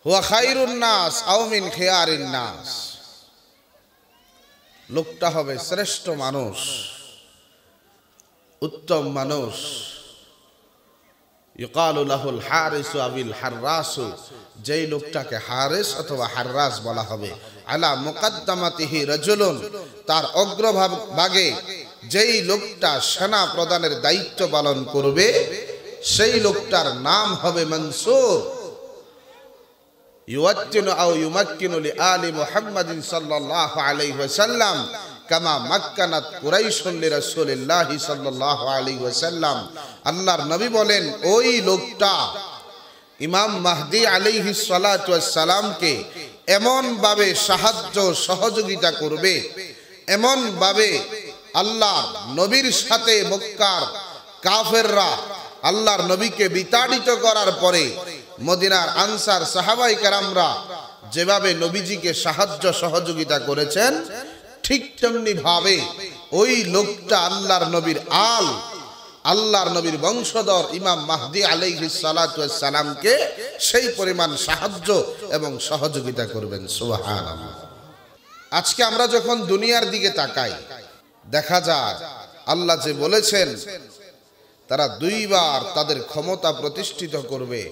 হুয়া খায়রুন নাস আও মিন খিয়ারিন নাস, লোকটা হবে শ্রেষ্ঠ মানুষ, উত্তম মানুষ। ইউকালু লাহুল হারিসু আবিল হাররাসু, যেই লোকটাকে হারিস অথবা হাররাস বলা হবে। আলা মুকাদ্দামাতিহি রাজুলুন, তার অগ্রভাগে যেই লোকটা সেনা প্রদানের দায়িত্ব পালন করবে সেই লোকটার নাম হবে মনসুর। ইউয়াত্তিনু আও ইউমাক্কিনু লিআলি মুহাম্মাদিন সাল্লাল্লাহু আলাইহি ওয়াসাল্লাম কামা মাক্কানাত কুরাইশুন লিরাসূলিল্লাহি সাল্লাল্লাহু আলাইহি ওয়াসাল্লাম। আল্লাহর নবী বলেন, ওই লোকটা ইমাম মাহদী আলাইহিস সালাতু ওয়াস সালামকে এমন ভাবে সাহায্য সহযোগিতা করবে, এমন ভাবে আল্লাহ নবীর সাথে মক্কার কাফেররা আল্লাহর নবীকে বিতাড়িত করার পরে মদিনার আনসার সাহাবাই কেরামরা যেভাবে নবীজিকে সাহায্য সহযোগিতা করেছেন, ঠিক তেমনি ভাবে ওই লোকটা আল্লাহর নবীর আল্লাহর নবীর বংশধর ইমাম মাহদী আলাইহিস সালাতু ওয়াস সালামকে সেই পরিমাণ সাহায্য এবং সহযোগিতা করবেন। সুবহানাল্লাহ। আজকে আমরা যখন দুনিয়ার দিকে তাকাই, দেখা যায় আল্লাহ যে বলেছেন তারা দুইবার তাদের ক্ষমতা প্রতিষ্ঠিত করবে,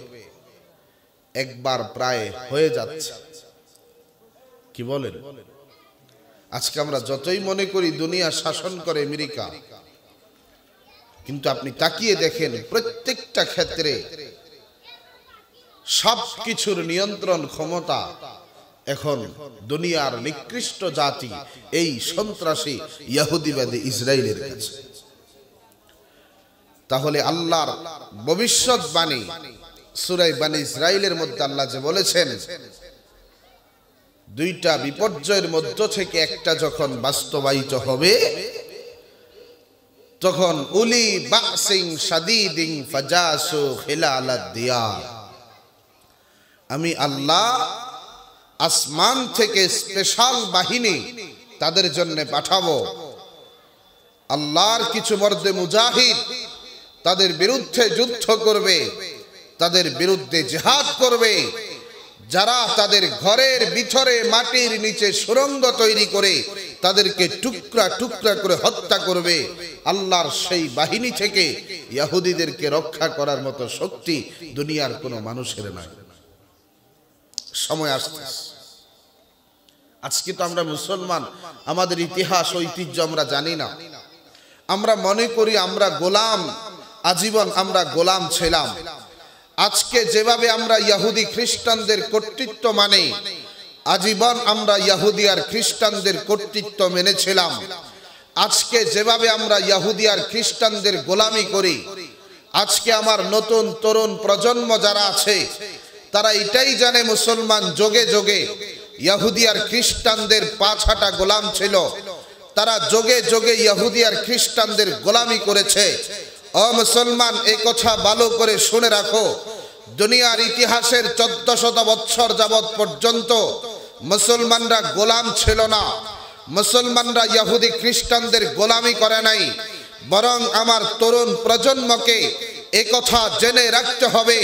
একবার প্রায় হয়ে যাচ্ছে। কি বলেন? আজকে আমরা যতই মনে করি দুনিয়া শাসন করে আমেরিকা, কিন্তু আপনি তাকিয়ে দেখেন প্রত্যেকটা ক্ষেত্রে সবকিছুর নিয়ন্ত্রণ ক্ষমতা এখন দুনিয়ার নিকৃষ্ট জাতি এই সন্ত্রাসী ইহুদিবাদী ইসরায়েলের কাছে। তাহলে আল্লাহর ভবিষ্যৎবাণী সূরা বনী ইসরাইলের মধ্যে আল্লাহ যে বলেছেন, দুইটা বিপর্যয়ের মধ্য থেকে একটা যখন বাস্তবায়িত হবে, তখন উলি বাসিং শাদীদিন ফাজাসু খিলালাদ দিয়ার, আমি আল্লাহ আসমান থেকে স্পেশাল বাহিনী তাদের জন্য পাঠাবো। আল্লাহর কিছু মর্দে মুজাহিদ তাদের বিরুদ্ধে যুদ্ধ করবে, তাদের বিরুদ্ধে জিহাদ করবে, যারা তাদের ঘরের ভিতরে মাটির নিচে সুড়ঙ্গ তৈরি করে তাদেরকে টুকরা টুকরা করে হত্যা করবে। আল্লাহর সেই বাহিনী থেকে ইহুদিদেরকে রক্ষা করার মতো শক্তি দুনিয়ার কোনো মানুষের নাই। সময় আসতেছে। আজকে তো আমরা মুসলমান, আমাদের ইতিহাস ঐতিহ্য আমরা জানি না। আমরা মনে করি আমরা গোলাম, আজীবন আমরা গোলাম ছিলাম। আজকে যেভাবে আমরা ইহুদি খ্রিস্টানদের কর্তৃত্ব মানে, আজীবন আমরা ইহুদি আর খ্রিস্টানদের কর্তৃত্ব মেনেছিলাম। আজকে যেভাবে আমরা ইহুদি আর খ্রিস্টানদের গোলামি করি, আজকে আমার নতুন তরুণ প্রজন্ম যারা আছে তারা এটাই জানে মুসলমান যোগে যোগে ইহুদি আর খ্রিস্টানদের পাছাটা গোলাম ছিল। তারা যোগে যোগে ইহুদি আর খ্রিস্টানদের গোলামি করেছে। ও মুসলমান, এই কথা ভালো করে শুনে রাখো, দুনিয়ার ইতিহাসের 1400 বছর যাবৎ পর্যন্ত মুসলমানরা গোলাম ছিল না। মুসলমানরা ইহুদি খ্রিস্টানদের গোলামি করে নাই, বরং আমার তরুণ প্রজন্মকে এই কথা জেনে রাখতে হবে,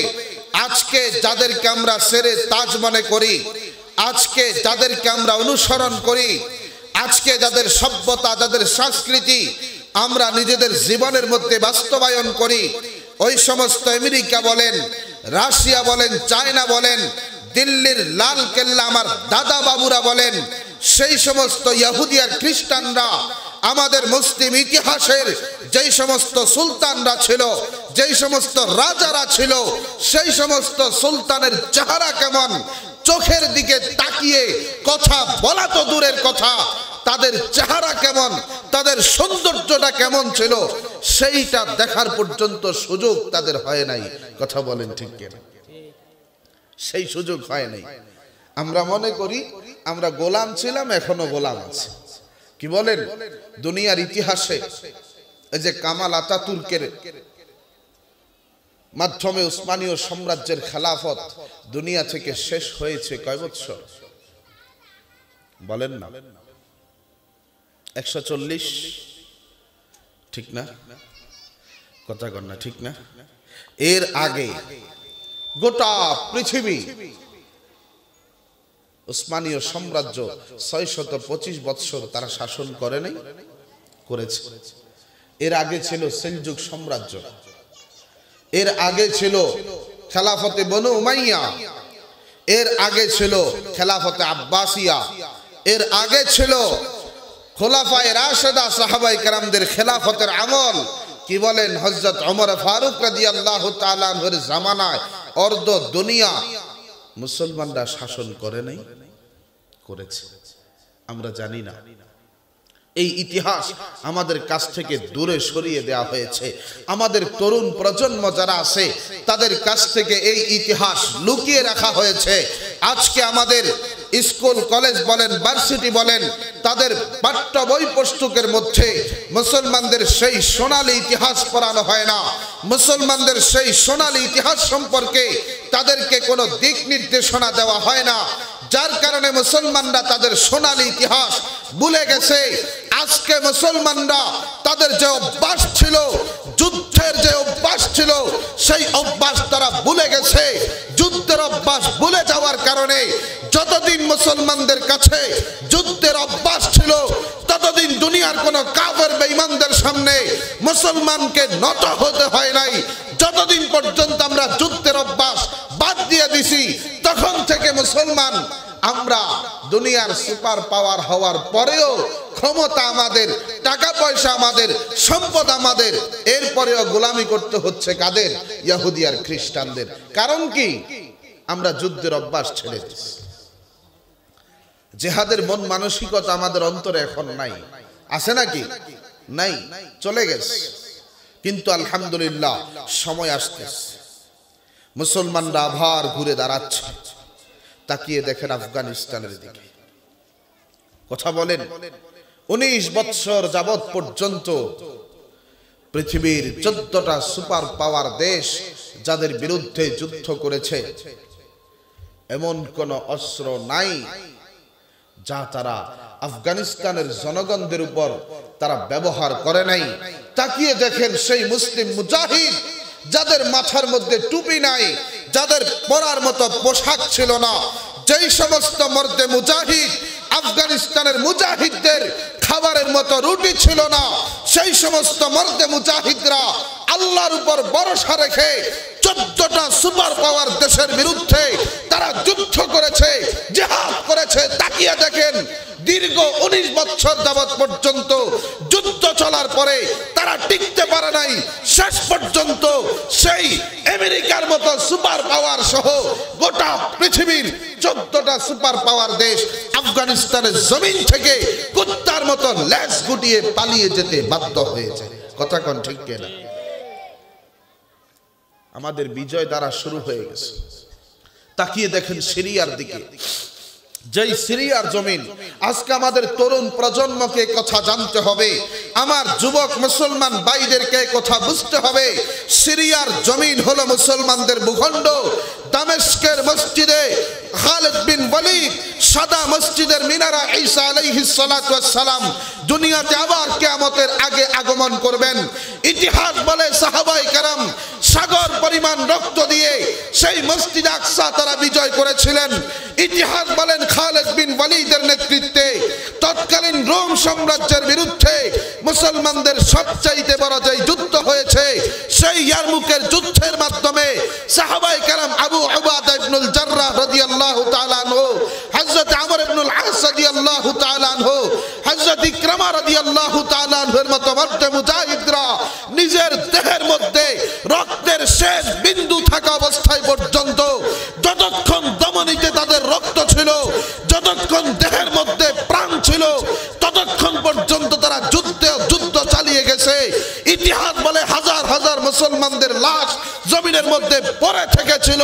আজকে যাদেরকে আমরা সেরে তাজ মনে করি, আজকে যাদেরকে আমরা অনুসরণ করি, আজকে যাদের সভ্যতা, যাদের সংস্কৃতি আমরা নিজেদের জীবনের মধ্যে বাস্তবায়ন করি, ওই সমস্ত আমেরিকা বলেন, রাশিয়া বলেন, চায়না বলেন, দিল্লির লাল কেল্লা আমার দাদা বাবুরা বলেন, সেই সমস্ত ইহুদি আর খ্রিস্টানরা আমাদের মুসলিম ইতিহাসের যেই সমস্ত সুলতানরা ছিল, যেই সমস্ত রাজারা ছিল, সেই সমস্ত সুলতানের চেহারা কেমন, চোখের দিকে তাকিয়ে কথা বলা তো দূরের কথা, তাদের চেহারা কেমন, তাদের সৌন্দর্যটা কেমন ছিল, সেইটা দেখার পর্যন্ত সুযোগ তাদের হয় নাই। কথা বলেন ঠিক কিনা? সেই সুযোগ হয় নাই। আমরা মনে করি আমরা গোলাম ছিলাম, এখনো গোলাম আছে। কি বলেন? দুনিয়ার ইতিহাসে এই যে কামাল আতাতুর্কের মাধ্যমে উসমানীয় সাম্রাজ্যের খেলাফত দুনিয়া থেকে শেষ হয়েছে কয় বছর বলেন না? 140, ঠিক না? কথা কন না, ঠিক না? এর আগে গোটা পৃথিবী উসমানীয় সাম্রাজ্য 625 বৎসর তারা শাসন করে নাই, করেছে। এর আগে ছিল সেলজুক সাম্রাজ্য, এর আগে ছিল খেলাফতে বনু উমাইয়া, এর আগে ছিল খেলাফতে আব্বাসিয়া, এর আগে ছিল খোলাফায়ে রাশেদা সাহাবায়ে কেরামদের খেলাফতের আমল। কি বলেন, হযরত ওমর ফারুক রাদিয়াল্লাহু তাআলা আনহুর জামানায় অর্ধ দুনিয়া মুসলমানরা শাসন করে নাই, করেছে। আমরা জানি না। এই ইতিহাস আমাদের কাছ থেকে দূরে সরিয়ে দেওয়া হয়েছে। আমাদের তরুণ প্রজন্ম যারা আছে তাদের কাছ থেকে এই ইতিহাস লুকিয়ে রাখা হয়েছে। আজকে আমাদের স্কুল কলেজ বলেন, ভার্সিটি বলেন, তাদের পাঠ্য বই পুস্তকের মধ্যে মুসলমানদের সেই সোনালী ইতিহাস পড়ানো হয় না। মুসলমানদের সেই সোনালী ইতিহাস সম্পর্কে তাদেরকে কোনো দিক নির্দেশনা দেওয়া হয় না, যার কারণে মুসলমানরা তাদের সোনালী ইতিহাস ভুলে গেছে। আজকে মুসলমানরা তাদের যে অভ্যাস ছিল, যুদ্ধের যে অভ্যাস ছিল, সেই অভ্যাস তারা ভুলে গেছে। যুদ্ধের অভ্যাস ভুলে যাওয়ার কারণে যতদিন মুসলমানদের কাছে যুদ্ধের অভ্যাস ছিল ততদিন দুনিয়ার কোন কাফের বেঈমানদের সামনে মুসলমানকে নত হতে হয় নাই। যতদিন পর্যন্ত আমরা যুদ্ধের অভ্যাস বাদ দিয়ে দিছি, তখন থেকে মুসলমান আমরা দুনিয়ার সুপার পাওয়ার হওয়ার পরেও, ক্ষমতা আমাদের, টাকা পয়সা আমাদের, সম্পদ আমাদের, এরপরেও গোলামি করতে হচ্ছে কাদের? ইহুদি আর খ্রিস্টানদের। কারণ কি? আমরা যুদ্ধের অভ্যাস ছেড়ে দিয়েছি। জিহাদের মন মানসিকতা আমাদের অন্তরে এখন নাই। আছে নাকি? নাই, চলে গেছে। কিন্তু আলহামদুলিল্লাহ সময় আসতেছে, মুসলমানরা আবার ঘুরে দাঁড়াচ্ছে। তাকিয়ে দেখেন আফগানিস্তানের দিকে। কথা বলেন, 19 বৎসর যাবত পর্যন্ত পৃথিবীর 14টা সুপার পাওয়ার দেশ যাদের বিরুদ্ধে যুদ্ধ করেছে, এমন কোন অস্ত্র নাই যা তারা আফগানিস্তানের জনগণদের উপর তারা ব্যবহার করে নাই। তাকিয়ে দেখেন সেই মুসলিম মুজাহিদ যাদের মাথার মধ্যে টুপি নাই, যাদের পরার মতো পোশাক ছিল না, যেই সমস্ত মর্দে মুজাহিদ আফগানিস্তানের মুজাহিদদের খাবারের মতো রুটি ছিল না, সেই সমস্ত মর্দে মুজাহিদরা আল্লাহর উপর ভরসা রেখে 14টা সুপার পাওয়ার দেশের বিরুদ্ধে তারা যুদ্ধ করেছে, জিহাদ করেছে। তাকিয়ে দেখেন দীর্ঘ 19 বছর যাবত পর্যন্ত যুদ্ধ চলার পরে তারা টিকতে পারে নাই। শেষ পর্যন্ত সেই আমেরিকার মতো সুপার পাওয়ার সহ গোটা পৃথিবীর 14টা সুপার পাওয়ার দেশ আফগানিস্তানের জমিন থেকে কুত্তার মতো লেজ গুটিয়ে পালিয়ে যেতে বাধ্য হয়েছে। কথা কোন ঠিক কিনা? আমাদের বিজয় দ্বারা শুরু হয়ে গেছে। তাকিয়ে দেখেন সিরিয়ার দিকে, যেই সিরিয়ার জমিন। আজকে আমাদের তরুণ প্রজন্মকে কথা জানতে হবে, আমার যুবক মুসলমান ভাইদেরকে কথা বুঝতে হবে। সিরিয়ার জমিন হলো মুসলমানদের ভূখণ্ড। দামেস্কের মসজিদে খালিদ বিন ওয়ালিদ সাদা মসজিদের মিনারা ঈসা আলাইহিস সালাতু ওয়াস সালাম দুনিয়াতে আবার কিয়ামতের আগে আগমন করবেন। ইতিহাস বলে সাহাবায়ে কেরাম সাগর পরিমাণ রক্ত দিয়ে সেই মসজিদ আকসা তারা বিজয় করেছিলেন। ইতিহাস বলেন খালিদ বিন ওয়ালিদের নেতৃত্বে তৎকালীন রোম সাম্রাজ্যের বিরুদ্ধে মুসলমানদের সবচাইতে বড় যে যুদ্ধ হয়েছে, সেই ইয়ারমুকের যুদ্ধের মাধ্যমে সাহাবায়ে কেরাম আবু উবাদা ইবনুল জাররাহ রাদিয়াল্লাহু তাআলা আনহু, হযরত আমর ইবনুল আস রাদিয়াল্লাহু তাআলা আনহু, হযরত ইকরামা রাদিয়াল্লাহু তাআলা আনহুর মতো মর্দে মুজাহিদরা নিজের দেহের মধ্যে রক্তের শেষ বিন্দু থাকা অবস্থায় পর্যন্ত, যতক্ষণ ধমনীতে তাদের রক্ত ছিল, যতক্ষণ দেহের মধ্যে প্রাণ ছিল, ততক্ষণ পর্যন্ত তারা যুদ্ধ চালিয়ে গেছে। ইতিহাস বলে হাজার হাজার মুসলমানদের লাশ জমিনের মধ্যে পড়ে থেকেছিল।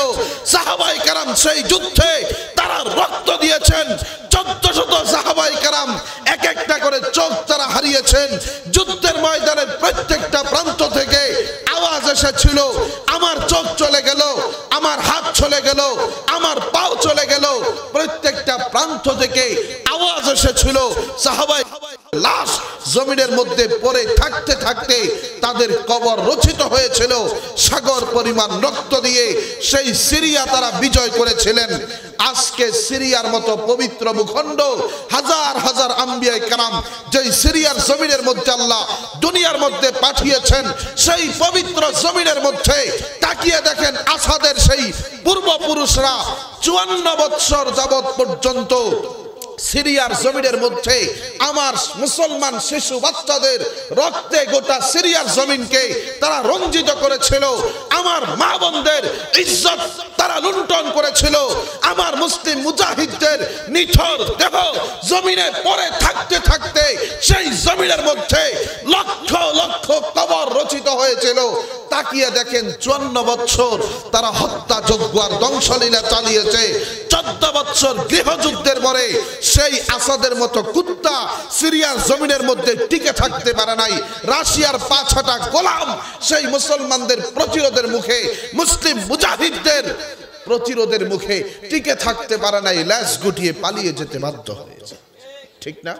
সাহাবায়ে কেরাম সেই যুদ্ধে তারা রক্ত দিয়েছেন। 1400 সাহাবায়ে কেরাম এক একটা করে চোখ তারা হারিয়েছেন। যুদ্ধের ময়দানের প্রত্যেকটা প্রান্ত থেকে আওয়াজ এসেছিল, আমার চোখ চলে গেল, আমার হাত চলে গেল, আমার পাও চলে গেল। প্রত্যেকটা প্রান্ত থেকে আওয়াজ এসেছিল, হয়েছিল সাহাবায়ে লাশ জমিনের মধ্যে পড়ে থাকতে থাকতে তাদের কবর রচিত হয়েছিল সাগর পরিমাণ রক্ত দিয়ে। সেই সিরিয়া তারা বিজয় করেছিলেন। আজকে সিরিয়ার মতো পবিত্র ভূখণ্ড, হাজার হাজার আম্বিয়া কেরাম যেই সিরিয়ার জমিনের মধ্যে আল্লাহ দুনিয়ার মধ্যে পাঠিয়েছেন, সেই পবিত্র জমিনের মধ্যে তাকিয়ে দেখেন আসাদের সেই পূর্বপুরুষরা 54 বছর যাবৎ পর্যন্ত সিরিয়ার জমিনের মধ্যে আমার মুসলমান শিশু বাচ্চাদের রক্তে গোটা সিরিয়ার জমিনকে তারা রঞ্জিত করেছিল। আমার মা বোনদের ইজ্জত তারা লুণ্ঠন করেছিল। আমার মুসলিম মুজাহিদদের নিথর দেহ জমিনে পড়ে থাকতে থাকতে সেই জমিনের মধ্যে লক্ষ লক্ষ কবর রচিত হয়েছিল। তাকিয়ে দেখেন 54 বছর তারা হত্যাযজ্ঞ আর ধ্বংসলীলা চালিয়েছে। 14 বছর গৃহযুদ্ধের পরে সেই আসাদের মতো কুত্তা সিরিয়ার জমিনের মধ্যে টিকে থাকতে পারে নাই। রাশিয়ার 5-6টা গোলাম সেই মুসলমানদের প্রতিরোধের মুখে, মুসলিম মুজাহিদদের প্রতিরোধের মুখে টিকে থাকতে পারে নাই, ল্যাস গুটিয়ে পালিয়ে যেতে বাধ্য হয়েছে। ঠিক না?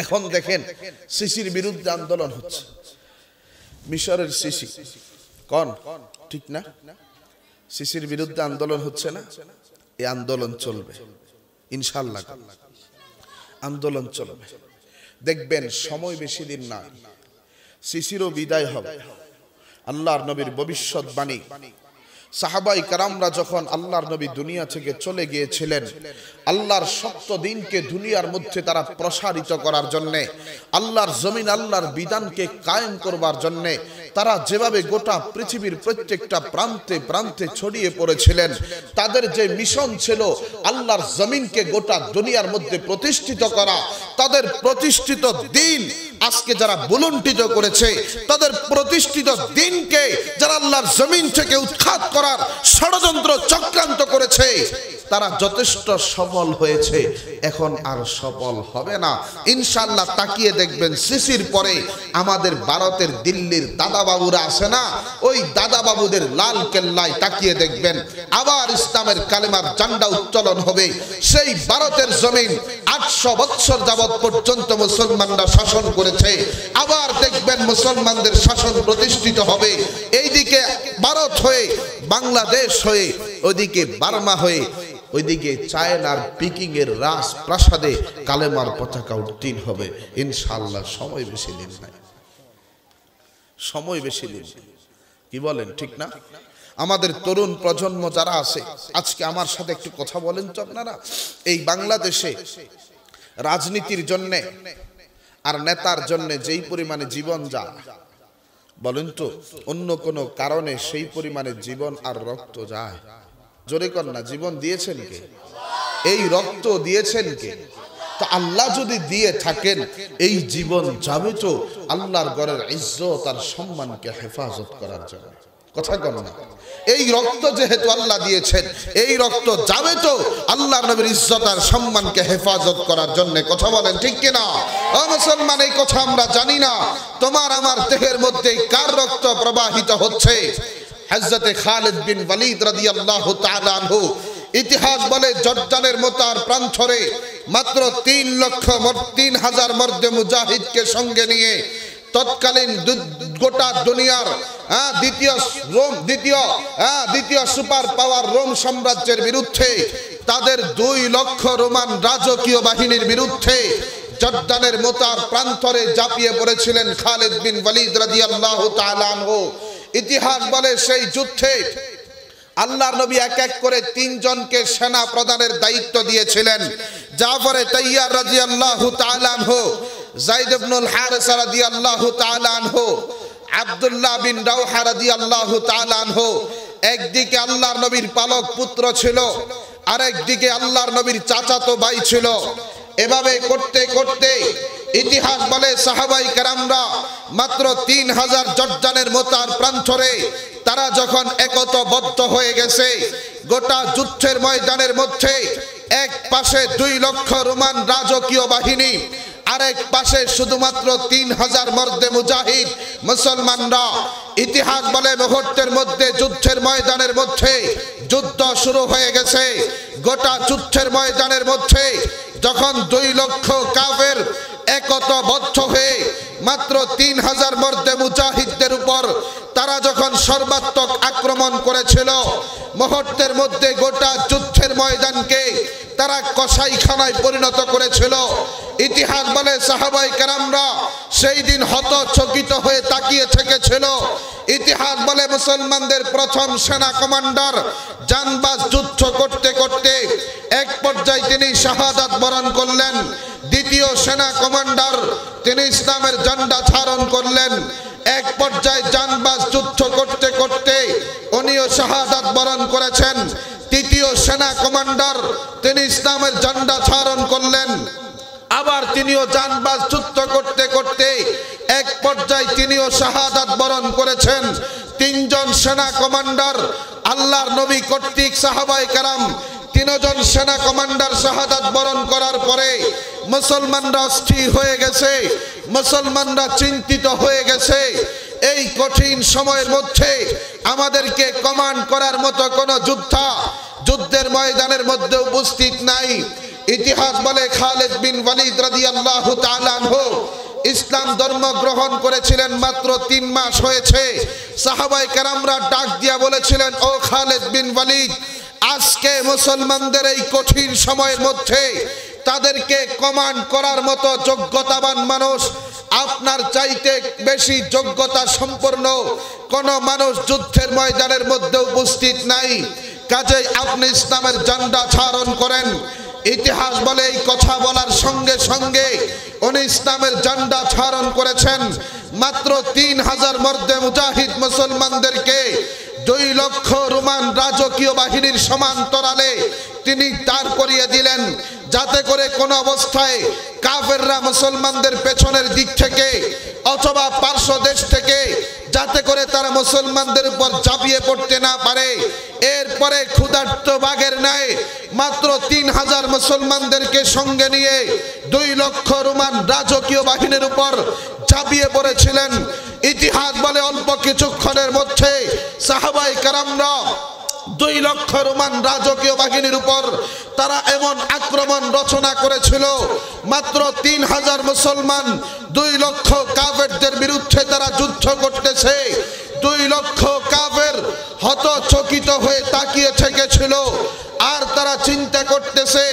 এখন দেখেন সিসির বিরুদ্ধে আন্দোলন হচ্ছে। মিশরের সিসি কোন? ঠিক না? সিসির বিরুদ্ধে আন্দোলন হচ্ছে না? এই আন্দোলন চলবে ইনশাআল্লাহ, আন্দোলন চলবে। দেখবেন সময় বেশি দিন না, সিসিরও বিদায় হবে। আল্লাহর নবীর ভবিষ্যৎবাণী। সাহাবাই কারামরা যখন আল্লাহর নবী দুনিয়া থেকে চলে গিয়েছিলেন, আল্লাহর সত্য দিনকে দুনিয়ার মধ্যে তারা প্রসারিত করার জন্যে, আল্লাহর জমিন আল্লাহর বিধানকে কায়েম করবার জন্যে তারা যেভাবে গোটা পৃথিবীর প্রত্যেকটা প্রান্তে প্রান্তে ছড়িয়ে পড়েছিলেন, তাদের যে মিশন ছিল আল্লাহর জমিনকে গোটা দুনিয়ার মধ্যে প্রতিষ্ঠিত করা, তাদের প্রতিষ্ঠিত দিন আজকে যারা বুলুণ্ঠিত করেছে, তাদের প্রতিষ্ঠিত দিনকে যারা আল্লাহর জমিন থেকে উৎখাত করার ষড়যন্ত্র চক্রান্ত করেছে, তারা যথেষ্ট সফল হয়েছে। এখন আর সফল হবে না ইনশাআল্লাহ। তাকিয়ে দেখবেন সিসির পরে আমাদের ভারতের দিল্লির দাদা বাবুরা আছে না, ওই দাদা বাবুদের লাল কেল্লায় তাকিয়ে দেখবেন আবার ইসলামের কালেমার ঝান্ডা উত্তোলন হবে। সেই ভারতের জমিন 800 বছর যাবৎ পর্যন্ত মুসলমানরা শাসন করেছে, আবার দেখবেন মুসলমানদের শাসন প্রতিষ্ঠিত হবে। এইদিকে ভারত হয়ে, বাংলাদেশ হয়ে, ওইদিকে বার্মা হয়ে, ওইদিকে চায়নার পিকিং এর রাজপ্রাসাদে কালেমার পতাকা উত্তীর্ণ হবে ইনশাআল্লাহ। সময় বেশি দিন নাই, সময় বেশি দিন। কি বলেন? ঠিক না? আমাদের তরুণ প্রজন্ম যারা আছে, আজকে আমার সাথে একটু কথা বলেন তো আপনারা, এই বাংলাদেশে রাজনীতির জন্য আর নেতার জন্য যেই পরিমাণে জীবন যায়, বলেন তো অন্য কোনো কারণে সেই পরিমাণে জীবন আর রক্ত যায়? জোরে কর না। জীবন দিয়েছেন কে? এই রক্ত দিয়েছেন কে? তো আল্লাহ যদি দিয়ে থাকেন এই জীবন যাবে তো আল্লাহর ঘরের ইজ্জত আর সম্মানকে হেফাজত করার জন্য। কথা কর না। এই রক্ত যেহেতু আল্লাহ দিয়েছেন, এই রক্ত যাবে তো আল্লাহর নবীর ইজ্জত আর সম্মানকে হেফাজত করার জন্য। কথা বলেন ঠিক কিনা? ও মুসলমান, এই কথা আমরা জানি না তোমার আমার দেহের মধ্যে কার রক্ত প্রবাহিত হচ্ছে। হযরতে খালিদ বিন ওয়ালিদ রাদিয়াল্লাহু তাআলা আনহু, ইতিহাস বলে জর্দানের মোতার প্রান্তরে মাত্র 3,03,000 মর্দে মুজাহিদকে সঙ্গে নিয়ে তৎকালীন গোটা দুনিয়ার দ্বিতীয় সুপার পাওয়ার রোম সাম্রাজ্যের বিরুদ্ধে, তাদের 2 লক্ষ রোমান রাজকীয় বাহিনীর বিরুদ্ধে জর্দানের মোতার প্রান্তরে ঝাঁপিয়ে পড়েছিলেন খালিদ বিন ওয়ালিদ রাদিয়াল্লাহু তাআলা আনহু। ইতিহাস বলে সেই যুদ্ধে আল্লাহর নবী এক এক করে 3 জনকে সেনা প্রদানের দায়িত্ব দিয়েছিলেন। জাফরে তাইয়ার রাদিয়াল্লাহু তাআলা আনহু, যায়েদ ইবনুল হারিসা রাদিয়াল্লাহু তাআলা আনহু, আব্দুল্লাহ বিন রাওহা রাদিয়াল্লাহু তাআলা আনহু। একদিকে আল্লাহর নবীর পালক পুত্র ছিল, আরেকদিকে আল্লাহর নবীর চাচাতো ভাই ছিল। এভাবে করতে করতে ইতিহাস বলে সাহাবাই কেরামরা মাত্র 3000 জর্দানের মোতার প্রান্তরে তারা যখন একতাবদ্ধ হয়ে গেছে, গোটা যুদ্ধের ময়দানের মধ্যে এক পাশে 2 লক্ষ রোমান রাজকীয় বাহিনী, আরেক পাশে শুধুমাত্র 3000 মর্দে মুজাহিদ মুসলমানরা। ইতিহাস বলে মুহূর্তের মধ্যে যুদ্ধের ময়দানের মধ্যে যুদ্ধ শুরু হয়ে গেছে। গোটা যুদ্ধের ময়দানের মধ্যে যখন 2 লক্ষ কাফের একতাবদ্ধ হয়ে মাত্র 3000 মর্দে মুজাহিদদের উপর তারা যখন সর্বাত্মক আক্রমণ করেছিল, মুহূর্তের মধ্যে গোটা যুদ্ধের ময়দানকে তারা কসাইখানায় পরিণত করেছিল। ইতিহাস বলে সাহাবায়ে কেরামরা সেই দিন হতচকিত হয়ে তাকিয়ে থেকেছিল। ইতিহাস বলে মুসলমানদের প্রথম সেনা কমান্ডার জানবাজ যুদ্ধ করতে করতে এক পর্যায়ে তিনি শাহাদাত বরণ করলেন। দ্বিতীয় সেনা কমান্ডার তিনি ইসলামের ঝান্ডা ধারণ করলেন। এক পর্যায়ে জানবাজ যুদ্ধ করতে করতে উনিও শাহাদাত বরণ করেছেন। তৃতীয় সেনা কমান্ডার তিনি ইসলামের ঝান্ডা ধারণ করলেন। আবার তিনিও জানবাজ যুদ্ধ করতে করতে এক পর্যায়ে তিনিও শাহাদাত বরণ করেছেন। 3 জন সেনা কমান্ডার আল্লাহর নবী কর্তৃক সাহাবায়ে কেরাম 3 জন সেনা কমান্ডার শাহাদাত বরণ করার পরে মুসলমানরা অস্থির হয়ে গেছে, মুসলমানরা চিন্তিত হয়ে গেছে। এই কঠিন সময়ের মধ্যে আমাদেরকে কমান্ড করার মতো কোনো যোদ্ধা যুদ্ধের ময়দানের মধ্যে উপস্থিত নাই। ইতিহাস বলে খালিদ বিন ওয়ালিদ রাদিয়াল্লাহু তাআলা আনহু ইসলাম ধর্ম গ্রহণ করেছিলেন মাত্র 3 মাস হয়েছে। সাহাবায়ে কেরামরা ডাক দিয়া বলেছিলেন, ও খালিদ বিন ওয়ালিদ, আজকে মুসলমানদের এই কঠিন সময়ের মধ্যে তাদেরকে কমান্ড করার মতো যোগ্যতাবান মানুষ, আপনার চাইতে বেশি যোগ্যতা সম্পন্ন কোন মানুষ যুদ্ধের ময়দানের মধ্যে উপস্থিত নাই, কাজেই আপনি ইসলামের ঝান্ডা ধারণ করেন। ইতিহাস বলে এই কথা বলার সঙ্গে সঙ্গে উনি ইসলামের ঝান্ডা ধারণ করেছেন। মাত্র 3000 মর্দে মুজাহিদ মুসলমানদেরকে 2 লক্ষ রোমান রাজকীয় বাহিনীর সমান্তরালে তিনি দাঁড় করিয়ে দিলেন, যাতে করে কোন অবস্থায় কাফেররা মুসলমানদের পেছনের দিক থেকে অথবা পার্শ্ব দেশ থেকে যাতে করে তারা মুসলমানদের উপর ঝাঁপিয়ে পড়তে না পারে। এরপরে ক্ষুধার্ত বাঘের ন্যায় মাত্র 3000 মুসলমানদেরকে সঙ্গে নিয়ে 2 লক্ষ রোমান রাজকীয় বাহিনীর উপর ঝাঁপিয়ে পড়েছিলেন। ইতিহাস বলে অল্প কিছুক্ষণের মধ্যে সাহাবায়ে কেরামরা 2 লক্ষ রোমান রাজকীয় বাহিনীর উপর তারা এমন আক্রমণ রচনা করেছিল, মাত্র 3000 মুসলমান 2 লক্ষ কাফেরদের বিরুদ্ধে তারা যুদ্ধ করতেছে। 2 লক্ষ কাফের হতচকিত হয়ে তাকিয়ে থেকেছিল, আর তারা চিন্তা করতেছে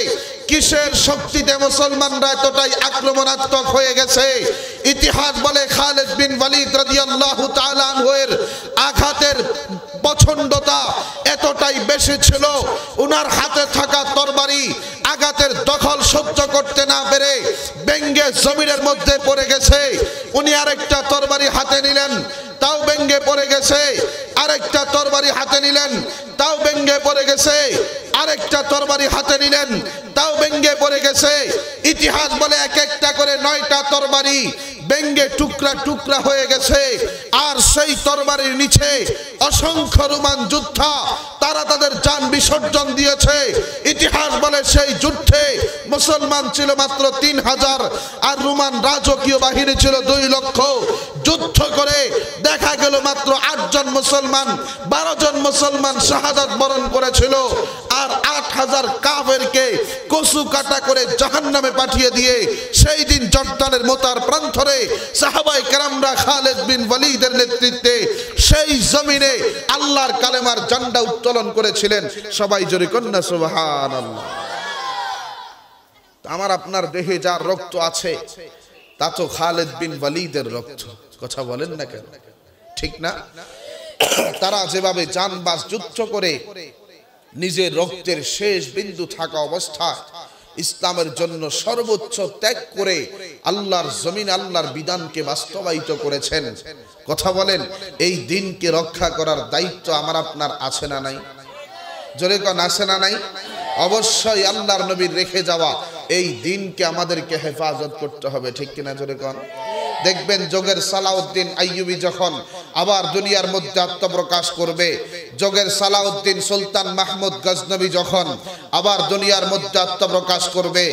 কিসের শক্তিতে মুসলমানরা এতটাই আক্রমণাত্মক হয়ে গেছে। ইতিহাস বলে খালিদ বিন ওয়ালিদ রাদিয়াল্লাহু তাআলা আনহুর আঘাতের প্রচণ্ডতা এতটাই বেশি ছিল, উনার হাতে থাকা তরবারি আঘাতের দখল সহ্য করতে না পেরে ভেঙ্গে জমিনের মধ্যে পড়ে গেছে। উনি আরেকটা তরবারি হাতে নিলেন, তাও ভেঙ্গে পড়ে গেছে। আরেকটা তরবারি হাতে নিলেন, তাও ভেঙ্গে পড়ে গেছে। আরেকটা তরবারি হাতে নিলেন, তাও ভেঙ্গে পড়ে গেছে। ইতিহাস বলে এক একটা করে 9টা তরবারি ভেঙ্গে টুকরা টুকরা হয়ে গেছে। আর সেই তরবারির নিচে অসংখ্য রোমান যোদ্ধা তারা তাদের জান বিসর্জন দিয়েছে। ইতিহাস বলে সেই যুদ্ধে মুসলমান ছিল মাত্র 3000 আর রোমান রাজকীয় বাহিনী ছিল 2 লক্ষ। যুদ্ধ করে দেখা গেল মাত্র 8 জন মুসলমান 12 জন মুসলমান শাহাদাত বরণ করেছিল, আর 8000 কাফেরকে কসু কাটা করে জাহান্নামে পাঠিয়ে দিয়ে সেই দিন জর্দানের মোতার প্রান্তরে সাহাবায়ে কেরামরা খালিদ বিন ওয়ালিদের নেতৃত্বে সেই জমিনে আল্লাহর কালেমার ঝান্ডা উত্তোলন করেছিলেন। সবাই জোরে কন্যা সুবহানাল্লাহ। আমার আপনার দেহে যার রক্ত আছে তা তো খালিদ বিন ওয়ালিদের রক্ত, কথা বলেন না কেন, ঠিক না? তারা যেভাবে জানবাজ যুদ্ধ করে নিজের রক্তের শেষ বিন্দু থাকা অবস্থায় ইসলামের জন্য সর্বোচ্চ ত্যাগ করে আল্লাহর জমিন আল্লাহর বিধানকে বাস্তবায়িত করেছেন, কথা বলেন, এই দিনকে রক্ষা করার দায়িত্ব আমার আপনার আছে না নাই? জোরে কোন আছে না নাই? অবশ্যই আল্লাহর নবীর রেখে যাওয়া এই দিনকে আমাদেরকে হেফাজত করতে হবে, ঠিক কিনা? জোরে কোন। দেখবেন যোগের সালাউদ্দিন আইয়ুবী যখন আবার দুনিয়ার মধ্যে আত্মপ্রকাশ করবে, যোগের সালাউদ্দিন সুলতান মাহমুদ গজনবী যখন আবার দুনিয়ার মধ্যে আত্মপ্রকাশ করবে,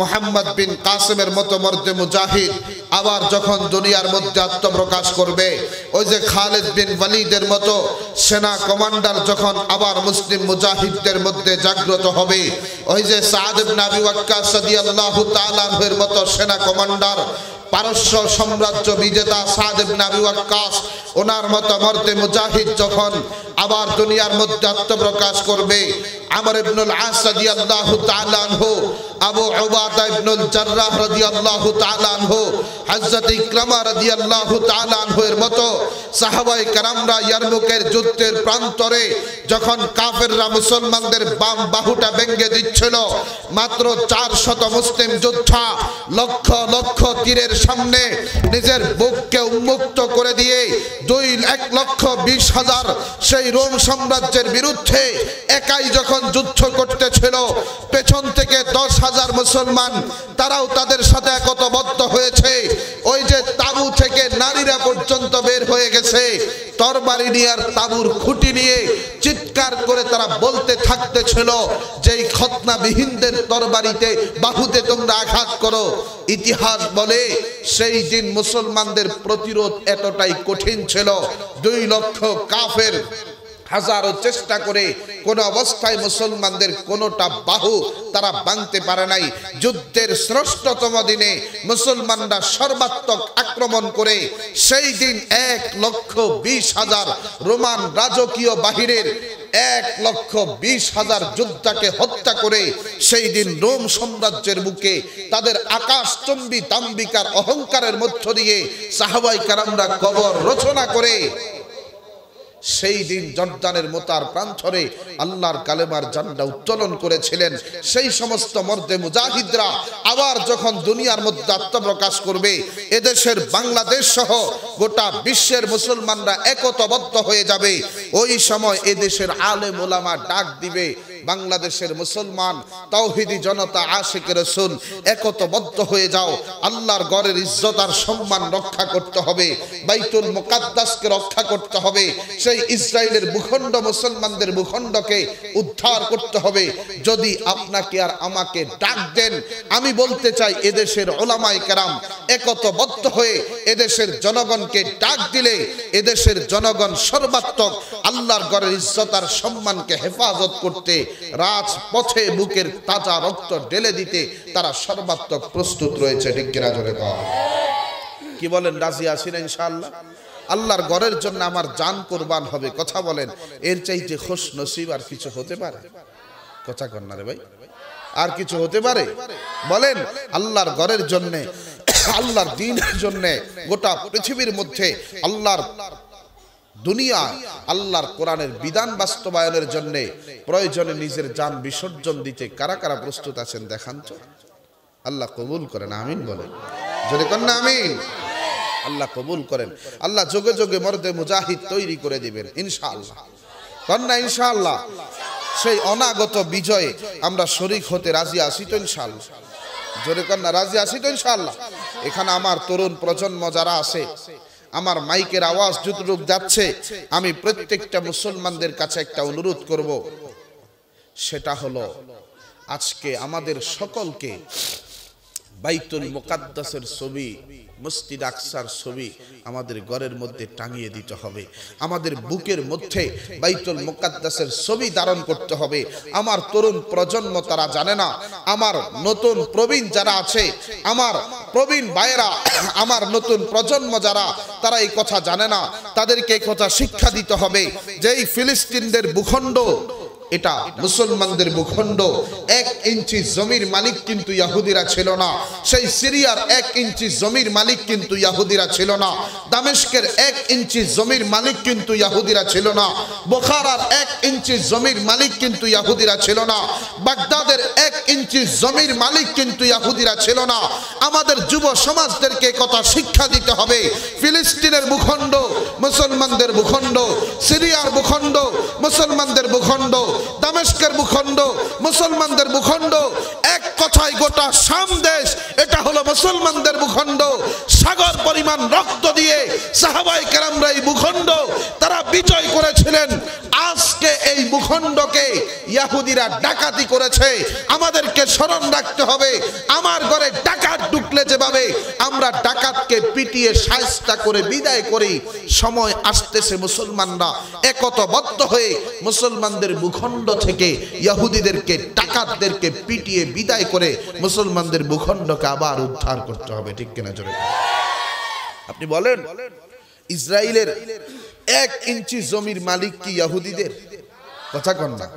মুহাম্মদ বিন কাসিমের মতো মর্দে মুজাহিদ আবার যখন দুনিয়ার মধ্যে আত্মপ্রকাশ করবে, ওই যে খালিদ বিন ওয়ালিদের মতো সেনা কমান্ডার যখন আবার মুসলিম মুজাহিদদের মধ্যে জাগ্রত হবে, ওই যে সাদ ইবনে আবি ওয়াক্কাস রাদিয়াল্লাহু তাআলা আনহুর মতো সেনা কমান্ডার, পারস্য সাম্রাজ্য বিজেতা সাদ ইবনে আবি ওয়াক্কাস, ওনার মতো মর্দে মুজাহিদ যখন আবার দুনিয়ার মধ্যে আত্মপ্রকাশ করবে, আমর ইবনুল আস রাদিয়াল্লাহু তাআলা আনহু, আবু উবাদা ইবনুল জাররাহ রাদিয়াল্লাহু তাআলা আনহু, হযরত ইকরামা রাদিয়াল্লাহু তাআলা আনহু এর মতো সাহাবায়ে কেরামরা ইয়ারমুকের যুদ্ধের প্রান্তরে যখন কাফেররা মুসলমানদের বাম বাহুটা ভেঙে দিচ্ছিল, মাত্র 400 মুসলিম যোদ্ধা লক্ষ লক্ষ তীরের সামনে নিজের বুককে উন্মুক্ত করে দিয়ে 1,20,000 সেই রোম সাম্রাজ্যের বিরুদ্ধে একাই যখন যুদ্ধ করতেছিল, পেছন থেকে 10,000 মুসলমান তারাও তাদের সাথে একতাবদ্ধ হয়েছে। ওই যে তাবু থেকে নারীরা পর্যন্ত বের হয়ে গেছে, তরবারি নিয়ে আর তাবুর খুঁটি নিয়ে চিৎকার করে তারা বলতে থাকতেছিল যে এই খতনাবিহীনদের তরবারিতে বাহুতে তোমরা আঘাত করো। ইতিহাস বলে সেই দিন মুসলমানদের প্রতিরোধ এতটাই কঠিন ছিল, 2 লক্ষ কাফের হাজারো চেষ্টা করে কোন অবস্থায় মুসলমানদের কোনটা বাহু তারা ভাঙতে পারে নাই। যুদ্ধের শ্রেষ্ঠতম দিনে মুসলমানরা সর্বাত্মক আক্রমণ করে সেই দিন 1,20,000 রোমান রাজকীয় বাহিনীর 1,20,000 যোদ্ধাকে হত্যা করে সেই দিন রোম সাম্রাজ্যের বুকে তাদের আকাশচুম্বী দাম্ভিকার অহংকারের মধ্য দিয়ে সাহাবায়ে কেরামরা কবর রচনা করে সেই দিন জর্দানের মোতার প্রান্তরে আল্লাহর কালেমার ঝান্ডা উত্তোলন করেছিলেন। সেই সমস্ত মর্দে মুজাহিদরা আবার যখন দুনিয়ার মধ্যে আত্মপ্রকাশ করবে, এদেশের বাংলাদেশ সহ গোটা বিশ্বের মুসলমানরা একতাবদ্ধ হয়ে যাবে। ওই সময় এদেশের আলেম ওলামা ডাক দিবে, বাংলাদেশের মুসলমান তাওহীদি জনতা আশিকে রাসূল একতাবদ্ধ হয়ে যাও, আল্লাহর ঘরের ইজ্জত আর সম্মান রক্ষা করতে হবে, বাইতুল মুকাদ্দাসকে রক্ষা করতে হবে, সেই ইসরায়েলের ভূখণ্ড মুসলমানদের ভূখণ্ডকে উদ্ধার করতে হবে। যদি আপনাকে আর আমাকে ডাক দেন, আমি বলতে চাই এদেশের উলামায়ে কেরাম একতাবদ্ধ হয়ে এদেশের জনগণকে ডাক দিলে এদেশের জনগণ সর্বাত্মক আল্লাহর ঘরের ইজ্জত আর সম্মানকে হেফাজত করতে রাজপথে বুকের তাজা রক্ত ঢেলে দিতে তারা সর্বাত্মক প্রস্তুত রয়েছে। ঠিক কিনা জোরে কও? কি বলেন, রাজি আছেন ইনশাআল্লাহ? আল্লাহর ঘরের জন্য আমার জান কুরবান হবে, কথা বলেন, এর চাইতে খুশ নসিব আর কিছু হতে পারে? কথা কন না রে ভাই, আর কিছু হতে পারে? বলেন, আল্লাহর ঘরের জন্য, আল্লাহর দ্বীনের জন্য, গোটা পৃথিবীর মধ্যে আল্লাহর দুনিয়া আল্লাহর কোরআনের বিধান বাস্তবায়নের জন্য প্রয়োজনে নিজের জান বিসর্জন দিতে কারা কারা প্রস্তুত আছেন দেখান তো। আল্লাহ কবুল করেন, আমিন বলেন, জোরে কর না আমিন। আল্লাহ কবুল করেন, আল্লাহ যোগে যোগে মর্দে মুজাহিদ তৈরি করে দিবেন ইনশাআল্লাহ। কর না ইনশাআল্লাহ? সেই অনাগত বিজয়ে আমরা শরীক হতে রাজি আছি তো ইনশাআল্লাহ? জোরে কর না, রাজি আছি তো ইনশাআল্লাহ? এখানে আমার তরুণ প্রজন্ম যারা আছে, আমার মাইকের আওয়াজ যতটুকু যাচ্ছে, আমি প্রত্যেকটা মুসলমানদের কাছে একটা অনুরোধ করব, সেটা হলো আজকে আমাদের সকলকে বাইতুল মুকাদ্দাসের ছবি, মসজিদ আকসার ছবি আমাদের ঘরের মধ্যে টাঙিয়ে দিতে হবে। আমাদের বুকের মধ্যে বাইতুল মুকাদ্দাসের ছবি ধারণ করতে হবে। আমার তরুণ প্রজন্ম তারা জানে না, আমার নতুন প্রবীণ যারা আছে, আমার প্রবীণ ভাইয়েরা, আমার নতুন প্রজন্ম যারা, তারা এই কথা জানে না, তাদেরকে এই কথা শিক্ষা দিতে হবে যে এই ফিলিস্তিনদের ভূখণ্ড এটা মুসলমানদের ভূখণ্ড। 1 ইঞ্চি জমির মালিক কিন্তু ইহুদিরা ছিল না। সেই সিরিয়ার 1 ইঞ্চি জমির মালিক কিন্তু ইহুদিরা ছিল না। দামেস্কের 1 ইঞ্চি জমির মালিক কিন্তু ইহুদিরা ছিল না। বুখারার 1 ইঞ্চি জমির মালিক কিন্তু ইহুদিরা ছিল না। বাগদাদের 1 ইঞ্চি জমির মালিক কিন্তু ইহুদিরা ছিল না। আমাদের যুব সমাজদেরকে কথা শিক্ষা দিতে হবে, ফিলিস্তিনের ভূখণ্ড মুসলমানদের ভূখণ্ড, সিরিয়ার ভূখণ্ড মুসলমানদের ভূখণ্ড, দামেস্কের ভূখণ্ড মুসলমানদের ভূখণ্ড, এক কথায় গোটা শাম দেশ এটা হলো মুসলমানদের ভূখণ্ড। সাগর পরিমাণ রক্ত দিয়ে সাহাবায়ে কেরামরা এই ভূখণ্ড তারা বিজয় করেছিলেন। আজকে এই এই ভূখণ্ডকে ইহুদিরা ডাকাতি করেছে। আমাদেরকে স্মরণ রাখতে হবে, আমার ঘরে ডাকাত ঢুকলে যেভাবে আমরা ডাকাতকে পিটিয়ে শায়েস্তা করে বিদায় করি, সময় আসতেছে মুসলমানরা একতাবদ্ধ হয়ে মুসলমানদের ভূখণ্ড থেকে ইহুদিদেরকে ডাকাতদেরকে পিটিয়ে বিদায় করে মুসলমানদের ভূখণ্ডকে আবার উদ্ধার করতে হবে। ঠিক কিনা জোরে আপনি বলেন? ইসরায়েলের 1 ইঞ্চি জমির মালিক কি ইহুদিদের? কথা কন না।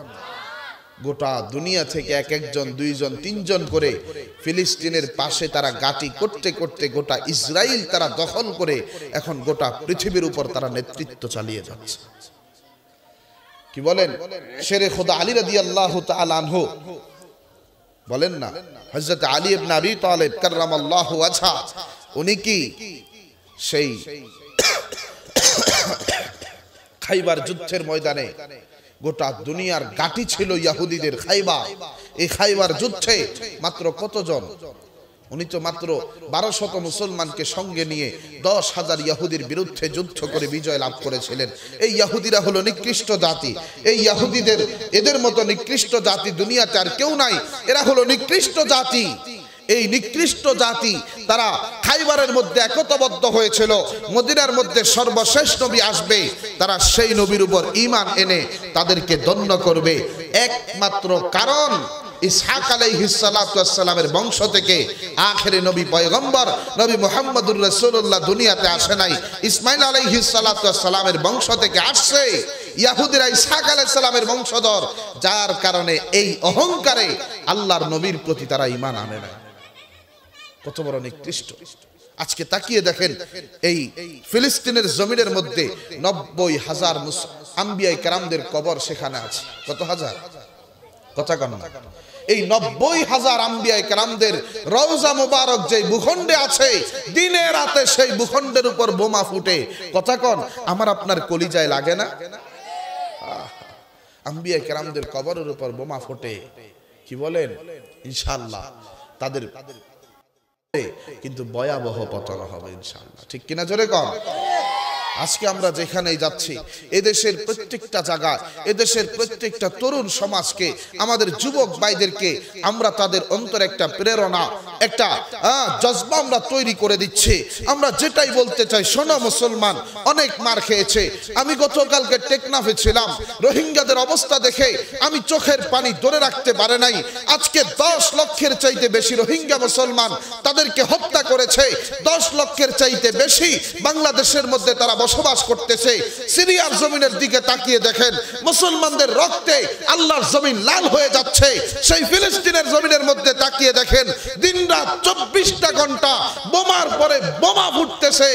গোটা দুনিয়া থেকে একজন, 2 জন, 3 জন করে ফিলিস্তিনের পাশে তারা গাটি করতে করতে গোটা ইসরায়েল তারা দখল করে এখন গোটা পৃথিবীর উপর তারা নেতৃত্ব চালিয়ে যাচ্ছে। কি বলেন? শেরে খোদা আলী রাদিয়াল্লাহু তাআলা আনহু বলেন না, হযরত আলী ইবনে আবি তালিব কাররামাল্লাহু ওয়াজহা, উনি কি সেই খাইবার যুদ্ধের ময়দানে গোটা দুনিয়ার গাটি ছিল ইহুদিদের খাইবার। এই খাইবার যুদ্ধে মাত্র কতজন? উনি তো মাত্র 1200 মুসলমানকে সঙ্গে নিয়ে 10,000 ইহুদির বিরুদ্ধে যুদ্ধ করে বিজয় লাভ করেছিলেন। এই ইহুদিরা হলো নিকৃষ্ট জাতি। এই ইহুদিদের, এদের মতো নিকৃষ্ট জাতি দুনিয়াতে আর কেউ নাই। এরা হলো নিকৃষ্ট জাতি। এই নিকৃষ্ট জাতি তারা খাইবারের মধ্যে একতাবদ্ধ হয়েছিল, মদিনার মধ্যে সর্বশেষ নবী আসবে, তারা সেই নবীর উপর ঈমান এনে তাদেরকে দণ্ড করবে। একমাত্র কারণ ইসহাক আলাইহিস সালাতু ওয়াস সালামের বংশ থেকে আখেরি নবী পয়গম্বর নবী মুহাম্মদুর রাসূলুল্লাহ দুনিয়াতে আসে নাই। ইসমাঈল আলাইহিস সালাতু ওয়াস সালামের বংশ থেকে আসছে। ইহুদিরা ইসহাক আলাইহিস সালামের বংশধর, যার কারণে এই অহংকারে আল্লাহর নবীর প্রতি তারা ঈমান আনে না। কত বড় নিকৃষ্ট! আজকে তাকিয়ে দেখেন, এই ফিলিস্তিনের জমিনের মধ্যে 90,000 আম্বিয়ায়ে কেরামদের কবর সেখানে আছে। কত হাজার? কথা কন না। এই 90,000 আম্বিয়ায়ে কেরামদের রওজা মুবারক যে ভূখণ্ডে আছে, দিনে রাতে সেই ভূখণ্ডের উপর বোমা ফুটে। কথা কন, আমার আপনার কলিজায় লাগে না? আম্বিয়ায়ে কেরামদের কবরের উপর বোমা ফুটে, কি বলেন? ইনশাআল্লাহ তাদের কিন্তু ভয়াবহ পতন হবে ইনশাআল্লাহ। ঠিক কিনা জোরে কন? আজকে আমরা যেখানেই যাচ্ছি, এদেশের প্রত্যেকটা জায়গা, এদেশের প্রত্যেকটা তরুণ সমাজকে, আমাদের যুবক ভাইদেরকে আমরা তাদের অন্তরে একটা প্রেরণা, একটা জজবা আমরা তৈরি করে দিচ্ছি। আমরা যেটাই বলতে চাই, শোনো মুসলমান, অনেক মার খেয়েছে। আমি গতকালকে টেকনাফে ছিলাম, রোহিঙ্গাদের অবস্থা দেখে আমি চোখের পানি ধরে রাখতে পারে নাই। আজকে 10 লক্ষের চাইতে বেশি রোহিঙ্গা মুসলমান তাদেরকে হত্যা করেছে। 10 লক্ষের চাইতে বেশি বাংলাদেশের মধ্যে তারা বসবাস করতেছে। সিরিয়ার জমিনের দিকে তাকিয়ে দেখেন, মুসলমানদের রক্তে আল্লাহর জমিন লাল হয়ে যাচ্ছে। সেই ফিলিস্তিনের জমিনের মধ্যে তাকিয়ে দেখেন, দিনরাত 24টা ঘন্টা বোমার পরে বোমা ফুটতেছে।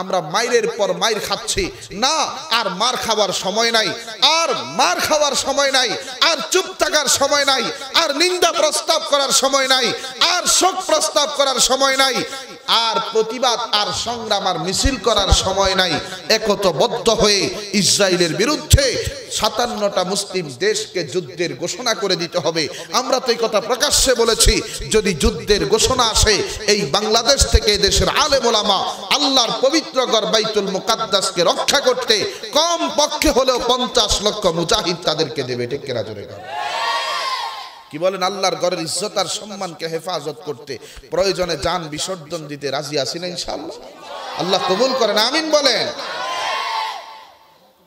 আমরা মাইরের পর মাইর খাচ্ছি না, আর মার খাওয়ার সময় নাই, আর মার খাওয়ার সময় নাই, আর চুপ থাকার সময় নাই, আর নিন্দা প্রস্তাব করার সময় নাই, আর শোক প্রস্তাব করার সময় নাই, আর প্রতিবাদ আর সংগ্রাম আর মিছিল করার সময় নাই। একতাবদ্ধ হয়ে ইসরায়েলের বিরুদ্ধে 57টা মুসলিম দেশকে যুদ্ধের ঘোষণা করে দিতে হবে। আমরা তো এই কথা প্রকাশ্যে বলেছি, যদি যুদ্ধের ঘোষণা আসে, এই বাংলাদেশ থেকে দেশের আলেম ওলামা আল্লাহর পবিত্র ঘর বাইতুল মুকাদ্দাসকে রক্ষা করতে কম পক্ষে হলেও 50 লক্ষ মুজাহিদ তাদেরকে দেবে। ঠিক কিনা জোরে বলেন? কি বলেন? আল্লাহর ঘরের ইজ্জত আর সম্মানকে হেফাজত করতে প্রয়োজনে জান বিসর্জন দিতে রাজি আছি না ইনশাআল্লাহ? আল্লাহ কবুল করেন, আমিন বলেন।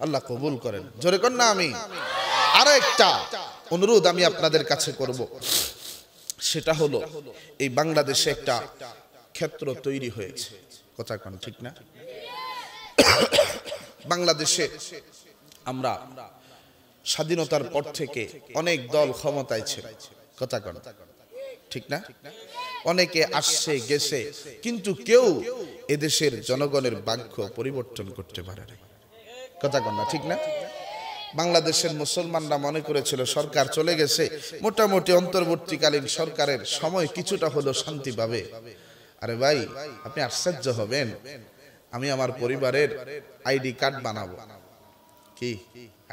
আল্লাহ কবুল করেন, জোরে কর না আমিন। আরো একটা অনুরোধ আমি আপনাদের কাছে করব, সেটা হলো এই বাংলাদেশে একটা ক্ষেত্র তৈরি হয়েছে। কথা কোন ঠিক না? বাংলাদেশে আমরা স্বাধীনতার পর থেকে অনেক দল ক্ষমতায় ছিল। কথা কোন ঠিক না? অনেকে আসছে গেছে, কিন্তু কেউ এদেশের জনগণের ভাগ্য পরিবর্তন করতে পারে না। কথা কন না ঠিক না? বাংলাদেশের মুসলমানরা মনে করেছিল সরকার চলে গেছে, মোটামুটি অন্তর্বর্তীকালীন সরকারের সময় কিছুটা হলো শান্তি পাবে। আরে ভাই, আপনি আশ্চর্য হবেন, আমি আমার পরিবারের আইডি কার্ড বানাবো। কি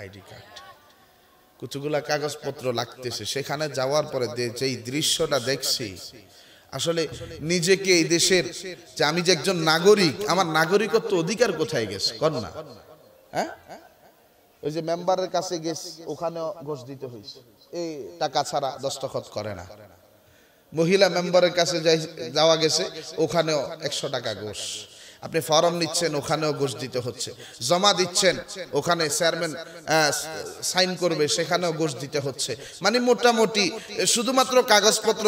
আইডি কার্ড? কতগুলা কাগজপত্র লাগতেছে। সেখানে যাওয়ার পরে যেই দৃশ্যটা দেখছি, আসলে নিজেকে এই দেশের, যে আমি যে একজন নাগরিক, আমার নাগরিকত্ব অধিকার কোথায় গেছে? কর না, হ্যাঁ? ওই যে মেম্বারের কাছে গেছে, ওখানেও ঘুষ দিতে হয়েছে, এই টাকা ছাড়া দস্তখত করে না। মহিলা মেম্বারের কাছে যাওয়া গেছে, ওখানেও 100 টাকা ঘুষ। আপনি ফর্ম নিচ্ছেন, ওখানেও ঘুষ দিতে হচ্ছে। জমা দিচ্ছেন, ওখানে চেয়ারম্যান সাইন করবে, সেখানেও ঘুষ দিতে হচ্ছে। মানে মোটামুটি শুধুমাত্র কাগজপত্র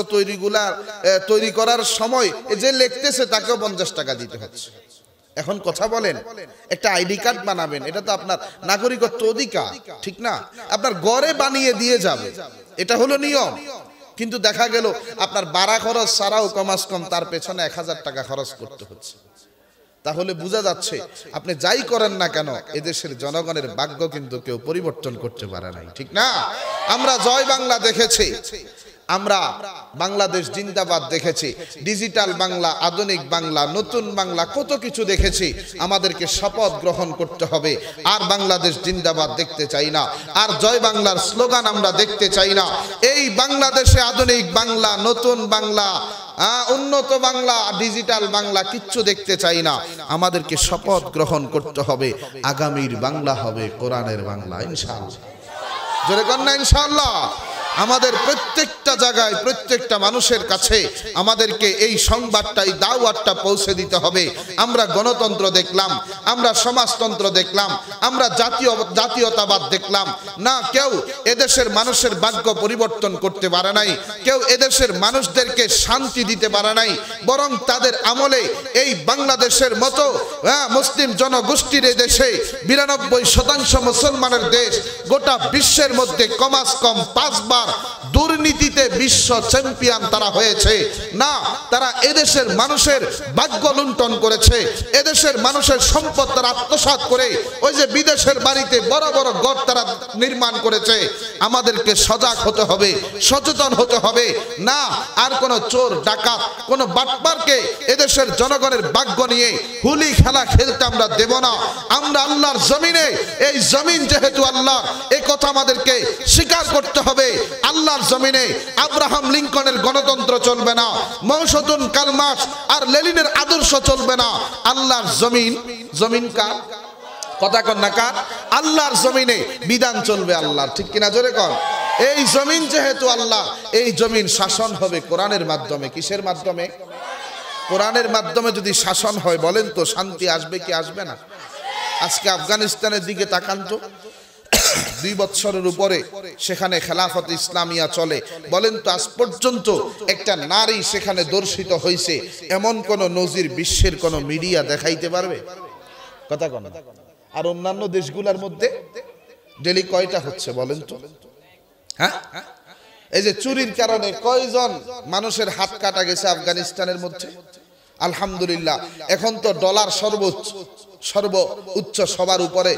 তৈরি করার সময় যে লিখতেছে তাকেও 50 টাকা দিতে হচ্ছে। এখন কথা বলেন, একটা আইডি কার্ড বানাবেন, এটা তো আপনার নাগরিকত্ব অধিকার, ঠিক না? আপনার ঘরে বানিয়ে দিয়ে যাবে, এটা হলো নিয়ম। কিন্তু দেখা গেল আপনার ভাড়া খরচ ছাড়াও কমাস কম তার পেছনে 1000 টাকা খরচ করতে হচ্ছে। তাহলে বোঝা যাচ্ছে আপনি যাই করেন না কেন, এদেশের জনগণের ভাগ্য কিন্তু কেউ পরিবর্তন করতে পারে নাই, ঠিক না? আমরা জয় বাংলা দেখেছি, আমরা বাংলাদেশ জিন্দাবাদ দেখেছি, ডিজিটাল বাংলা, আধুনিক বাংলা, নতুন বাংলা, কত কিছু দেখেছি। আমাদেরকে শপথ গ্রহণ করতে হবে, আর বাংলাদেশ জিন্দাবাদ দেখতে চাই না, আর জয় বাংলার স্লোগান আমরা দেখতে চাই না। এই বাংলাদেশে আধুনিক বাংলা, নতুন বাংলা, উন্নত বাংলা, ডিজিটাল বাংলা কিচ্ছু দেখতে চাই না। আমাদেরকে শপথ গ্রহণ করতে হবে, আগামীর বাংলা হবে কোরআনের বাংলা, ইনশাআল্লাহ। জোরে কর না ইনশাআল্লাহ। আমাদের প্রত্যেকটা জায়গায়, প্রত্যেকটা মানুষের কাছে আমাদেরকে এই সংবাদটাই, দাওয়াতটা পৌঁছে দিতে হবে। আমরা গণতন্ত্র দেখলাম, আমরা সমাজতন্ত্র দেখলাম, আমরা জাতীয়তাবাদ দেখলাম না, কেউ এদেশের মানুষের ভাগ্য পরিবর্তন করতে পারে নাই, কেউ এদেশের মানুষদেরকে শান্তি দিতে পারে নাই। বরং তাদের আমলে এই বাংলাদেশের মতো মুসলিম জনগোষ্ঠীর এই দেশে 92% মুসলমানের দেশ, গোটা বিশ্বের মধ্যে কমাস কম 5 বার দুর্নীতিতে বিশ্ব চ্যাম্পিয়ন তারা হয়েছে না। তারা এদেশের মানুষের ভাগ্য লুণ্ঠন করেছে, এদেশের মানুষের সম্পদ তারা আত্মসাৎ করে ওই যে বিদেশের বাড়িতে বড় বড় ঘর তারা নির্মাণ করেছে। আমাদেরকে সজাগ হতে হবে, সচেতন হতে হবে। না আর কোন চোর ডাকাত, কোন বাটপারকে এদেশের জনগণের ভাগ্য নিয়ে হুলি খেলা খেলতে আমরা দেব না। আমরা আল্লাহর জমিনে, এই জমিন যেহেতু আল্লাহ, এই কথা আমাদেরকে স্বীকার করতে হবে। আল্লাহর জমিনে আব্রাহাম লিঙ্কনের গণতন্ত্র চলবে না, মৌসুতুন কালমাস আর লেনিনের আদর্শ চলবে না। আল্লাহর জমিন কার? কথা কন না কার? আল্লাহর জমিনে বিধান চলবে আল্লাহর, ঠিক কিনা? জোরে কন। এই জমিন যেহেতু আল্লাহ, এই জমিন শাসন হবে কোরআনের মাধ্যমে। কিসের মাধ্যমে? কোরআনের মাধ্যমে যদি শাসন হয়, বলেন তো শান্তি আসবে কি আসবে না? আজকে আফগানিস্তানের দিকে তাকান তো, 2 বছরের উপরে সেখানে খেলাফত ইসলামিয়া চলে। বলেন তো আজ পর্যন্ত একটা নারী সেখানে দর্শিত হয়েছে এমন কোন নজির বিশ্বের কোন মিডিয়া দেখাইতে পারবে? কথা কন। আর অন্যান্য দেশগুলোর মধ্যে ডেলি কয়টা হচ্ছে বলেন তো? হ্যাঁ, এই যে চুরির কারণে কয়জন মানুষের হাত কাটা গেছে আফগানিস্তানের মধ্যে। আলহামদুলিল্লাহ, এখন তো ডলার সর্বোচ্চ, সবার উপরে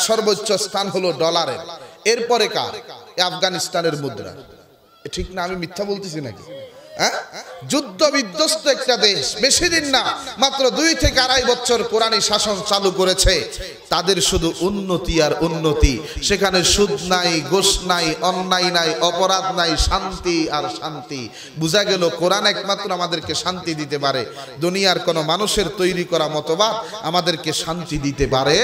সর্বোচ্চ স্থান হলো ডলারের। এরপরে কার? আফগানিস্তানের মুদ্রা। ঠিক না? আমি মিথ্যা বলতেছি নাকি? যুদ্ধ বিধ্বস্ত একটা দেশ, বেশি দিন না, মাত্র 2 থেকে 2.5 বছর কোরআনী শাসন চালু করেছে। তাদের শুধু উন্নতি আর উন্নতি। সেখানে সুদ নাই, ঘুষ নাই, অন্যায় নাই, অপরাধ নাই, শান্তি আর শান্তি। বোঝা গেল কোরআন একমাত্র আমাদেরকে শান্তি দিতে পারে। দুনিয়ার কোন মানুষের তৈরি করা মতবাদ আমাদেরকে শান্তি দিতে পারে?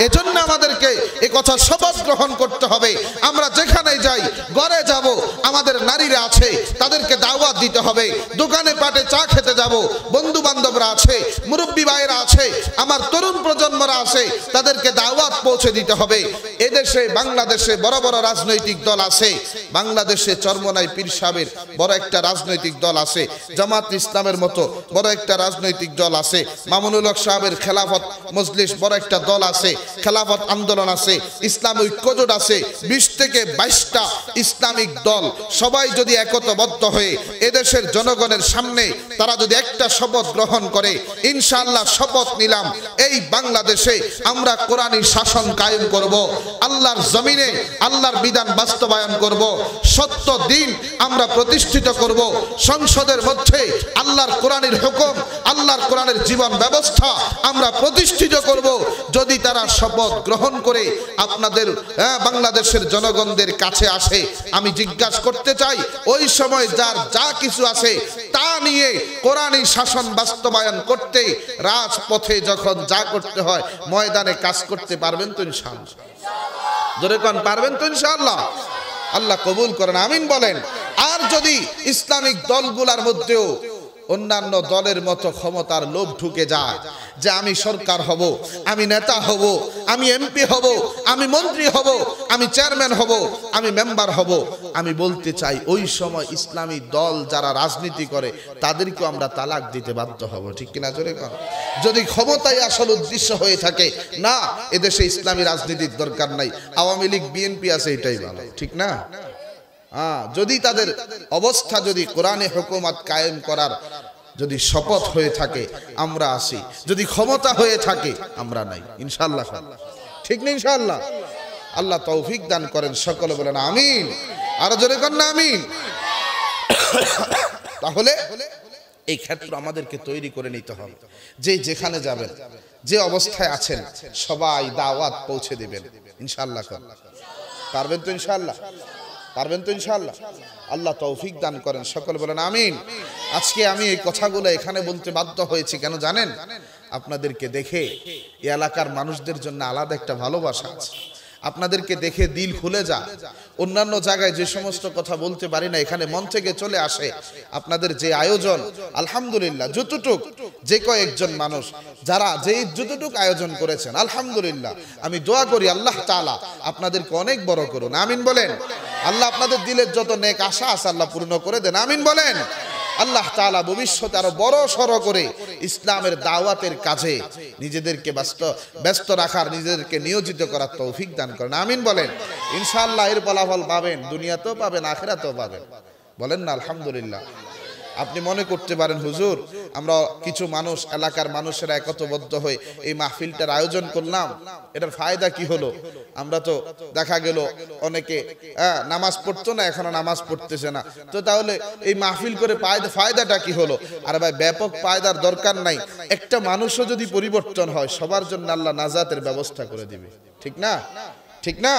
এজন্য আমাদেরকে এই কথা শপথ গ্রহণ করতে হবে। আমরা যেখানে যাই, ঘরে যাব, আমাদের নারীরা আছে, তাদেরকে দাওয়াত দিতে হবে। দোকানে পাটে চা খেতে যাব, বন্ধু বান্ধবরা আছে, মুরব্বী ভাইরা আছে, আমার তরুণ প্রজন্মরা আছে, তাদেরকে দাওয়াত পৌঁছে দিতে হবে। এদেশে বাংলাদেশে বড় বড় রাজনৈতিক দল আছে। বাংলাদেশে চরমনাই পীর সাহেবের বড় একটা রাজনৈতিক দল আছে, জামাত ইসলামের মতো বড় একটা রাজনৈতিক দল আছে, মামুনুল হক সাহেবের খেলাফত মজলিস বড় একটা দল আছে, খেলাফত আন্দোলন আছে, ইসলামী ঐক্যজোট আছে, 20 থেকে 22টা ইসলামিক দল। সবাই যদি একতাবদ্ধ হয়ে এদেশের জনগণের সামনে তারা যদি একটা শপথ গ্রহণ করে, ইনশাআল্লাহ শপথ নিলাম, এই বাংলাদেশে আমরা কোরআনী শাসন কায়েম করব, আল্লাহর জমিনে আল্লাহর বিধান বাস্তবায়ন করব, সত্য দিন আমরা প্রতিষ্ঠিত করব, সংসদের মধ্যে আল্লাহর কোরআনের হুকুম, আল্লাহর কোরআনের জীবন ব্যবস্থা আমরা প্রতিষ্ঠিত করব। যদি তারা শপথ গ্রহণ করে আপনাদের বাংলাদেশের জনগণদের কাছে আসে, আমি জিজ্ঞাসা করতে চাই, ওই সময় যার যা কিছু আছে তা নিয়ে কোরআনী শাসন বাস্তবায়ন করতে রাজপথে যখন যা করতে হয় ময়দানে কাজ করতে পারবেন তো ইনশাআল্লাহ? জোরে কোন পারবেন তো ইনশাআল্লাহ? আল্লাহ কবুল করেন, আমিন বলেন। আর যদি ইসলামিক দলগুলোর মধ্যেও অন্যান্য দলের মতো ক্ষমতার লোভ ঢুকে যায় যে আমি সরকার হব, আমি নেতা হব, আমি এমপি হব, আমি মন্ত্রী হব, আমি চেয়ারম্যান হব, আমি মেম্বার হব, আমি বলতে চাই ওই সময় ইসলামী দল যারা রাজনীতি করে তাদেরকেও আমরা তালাক দিতে বাধ্য হব, ঠিক কিনা জোরে কোন? যদি ক্ষমতায় আসল উদ্দেশ্য হয়ে থাকে না এদেশে ইসলামী রাজনীতির দরকার নাই, আওয়ামী লীগ বিএনপি আছে এটাই ভালো, ঠিক না? যদি তাদের অবস্থা যদি কোরআনে হুকুমত কায়েম করার যদি শপথ হয়ে থাকে আমরা আছি, যদি ক্ষমতা হয়ে থাকে আমরা নাই, ইনশাআল্লাহ। ঠিক না ইনশাআল্লাহ? আল্লাহ তৌফিক দান করেন, সকলে বলেন আমিন। আর জোরে কর না আমিন। তাহলে এই ক্ষেত্র আমাদেরকে তৈরি করে নিতে হবে যে যেখানে যাবেন, যে অবস্থায় আছেন সবাই দাওয়াত পৌঁছে দিবেন, ইনশাআল্লাহ। পারবেন তো ইনশাআল্লাহ? পারবেন তো ইনশাআল্লাহ? আল্লাহ তৌফিক দান করেন, সকলে বলেন আমিন। আজকে আমি এই কথাগুলো এখানে বলতে বাধ্য হয়েছি কেন জানেন? আপনাদেরকে দেখে এই এলাকার মানুষদের জন্য আলাদা একটা ভালোবাসা আছে। আপনাদেরকে দেখে দিল খুলে যায়। অন্যান্য জায়গায় যে সমস্ত কথা বলতে পারি না এখানে মন থেকে চলে আসে। আপনাদের যে আয়োজন আলহামদুলিল্লাহ, যতটুক যে কয়েকজন মানুষ যারা যে যতটুক আয়োজন করেছেন আলহামদুলিল্লাহ, আমি দোয়া করি আল্লাহ তাআলা আপনাদেরকে অনেক বড় করুন, আমিন বলেন। আল্লাহ আপনাদের দিলের যত নেক আশা আছে আল্লাহ পূর্ণ করে দেন, আমিন বলেন। আল্লাহ তাআলা ভবিষ্যতে আরো বড় সড় করে ইসলামের দাওয়াতের কাজে নিজেদেরকে ব্যস্ত রাখার, নিজেদেরকে নিয়োজিত করার তৌফিক দান করেন, আমিন বলেন। ইনশাআল্লাহ এর ফলাফল পাবেন, দুনিয়াতেও পাবেন, আখিরাতেও পাবেন, বলেন না আলহামদুলিল্লাহ। আপনি মনে করতে পারেন হুজুর আমরা কিছু মানুষ এলাকার মানুষেরা একত্রবদ্ধ হয়ে এই মাহফিলটার আয়োজন করলাম, এটার ফায়দা কি হলো? আমরা তো দেখা গেল অনেকে নামাজ পড়তো না, এখনো নামাজ পড়তেছে না, তো তাহলে এই মাহফিল করে ফায়দাটা কি হলো? আর ভাই ব্যাপক ফায়দার দরকার নাই, একটা মানুষও যদি পরিবর্তন হয় সবার জন্য আল্লাহ নাজাতের ব্যবস্থা করে দিবে, ঠিক না? ঠিক না?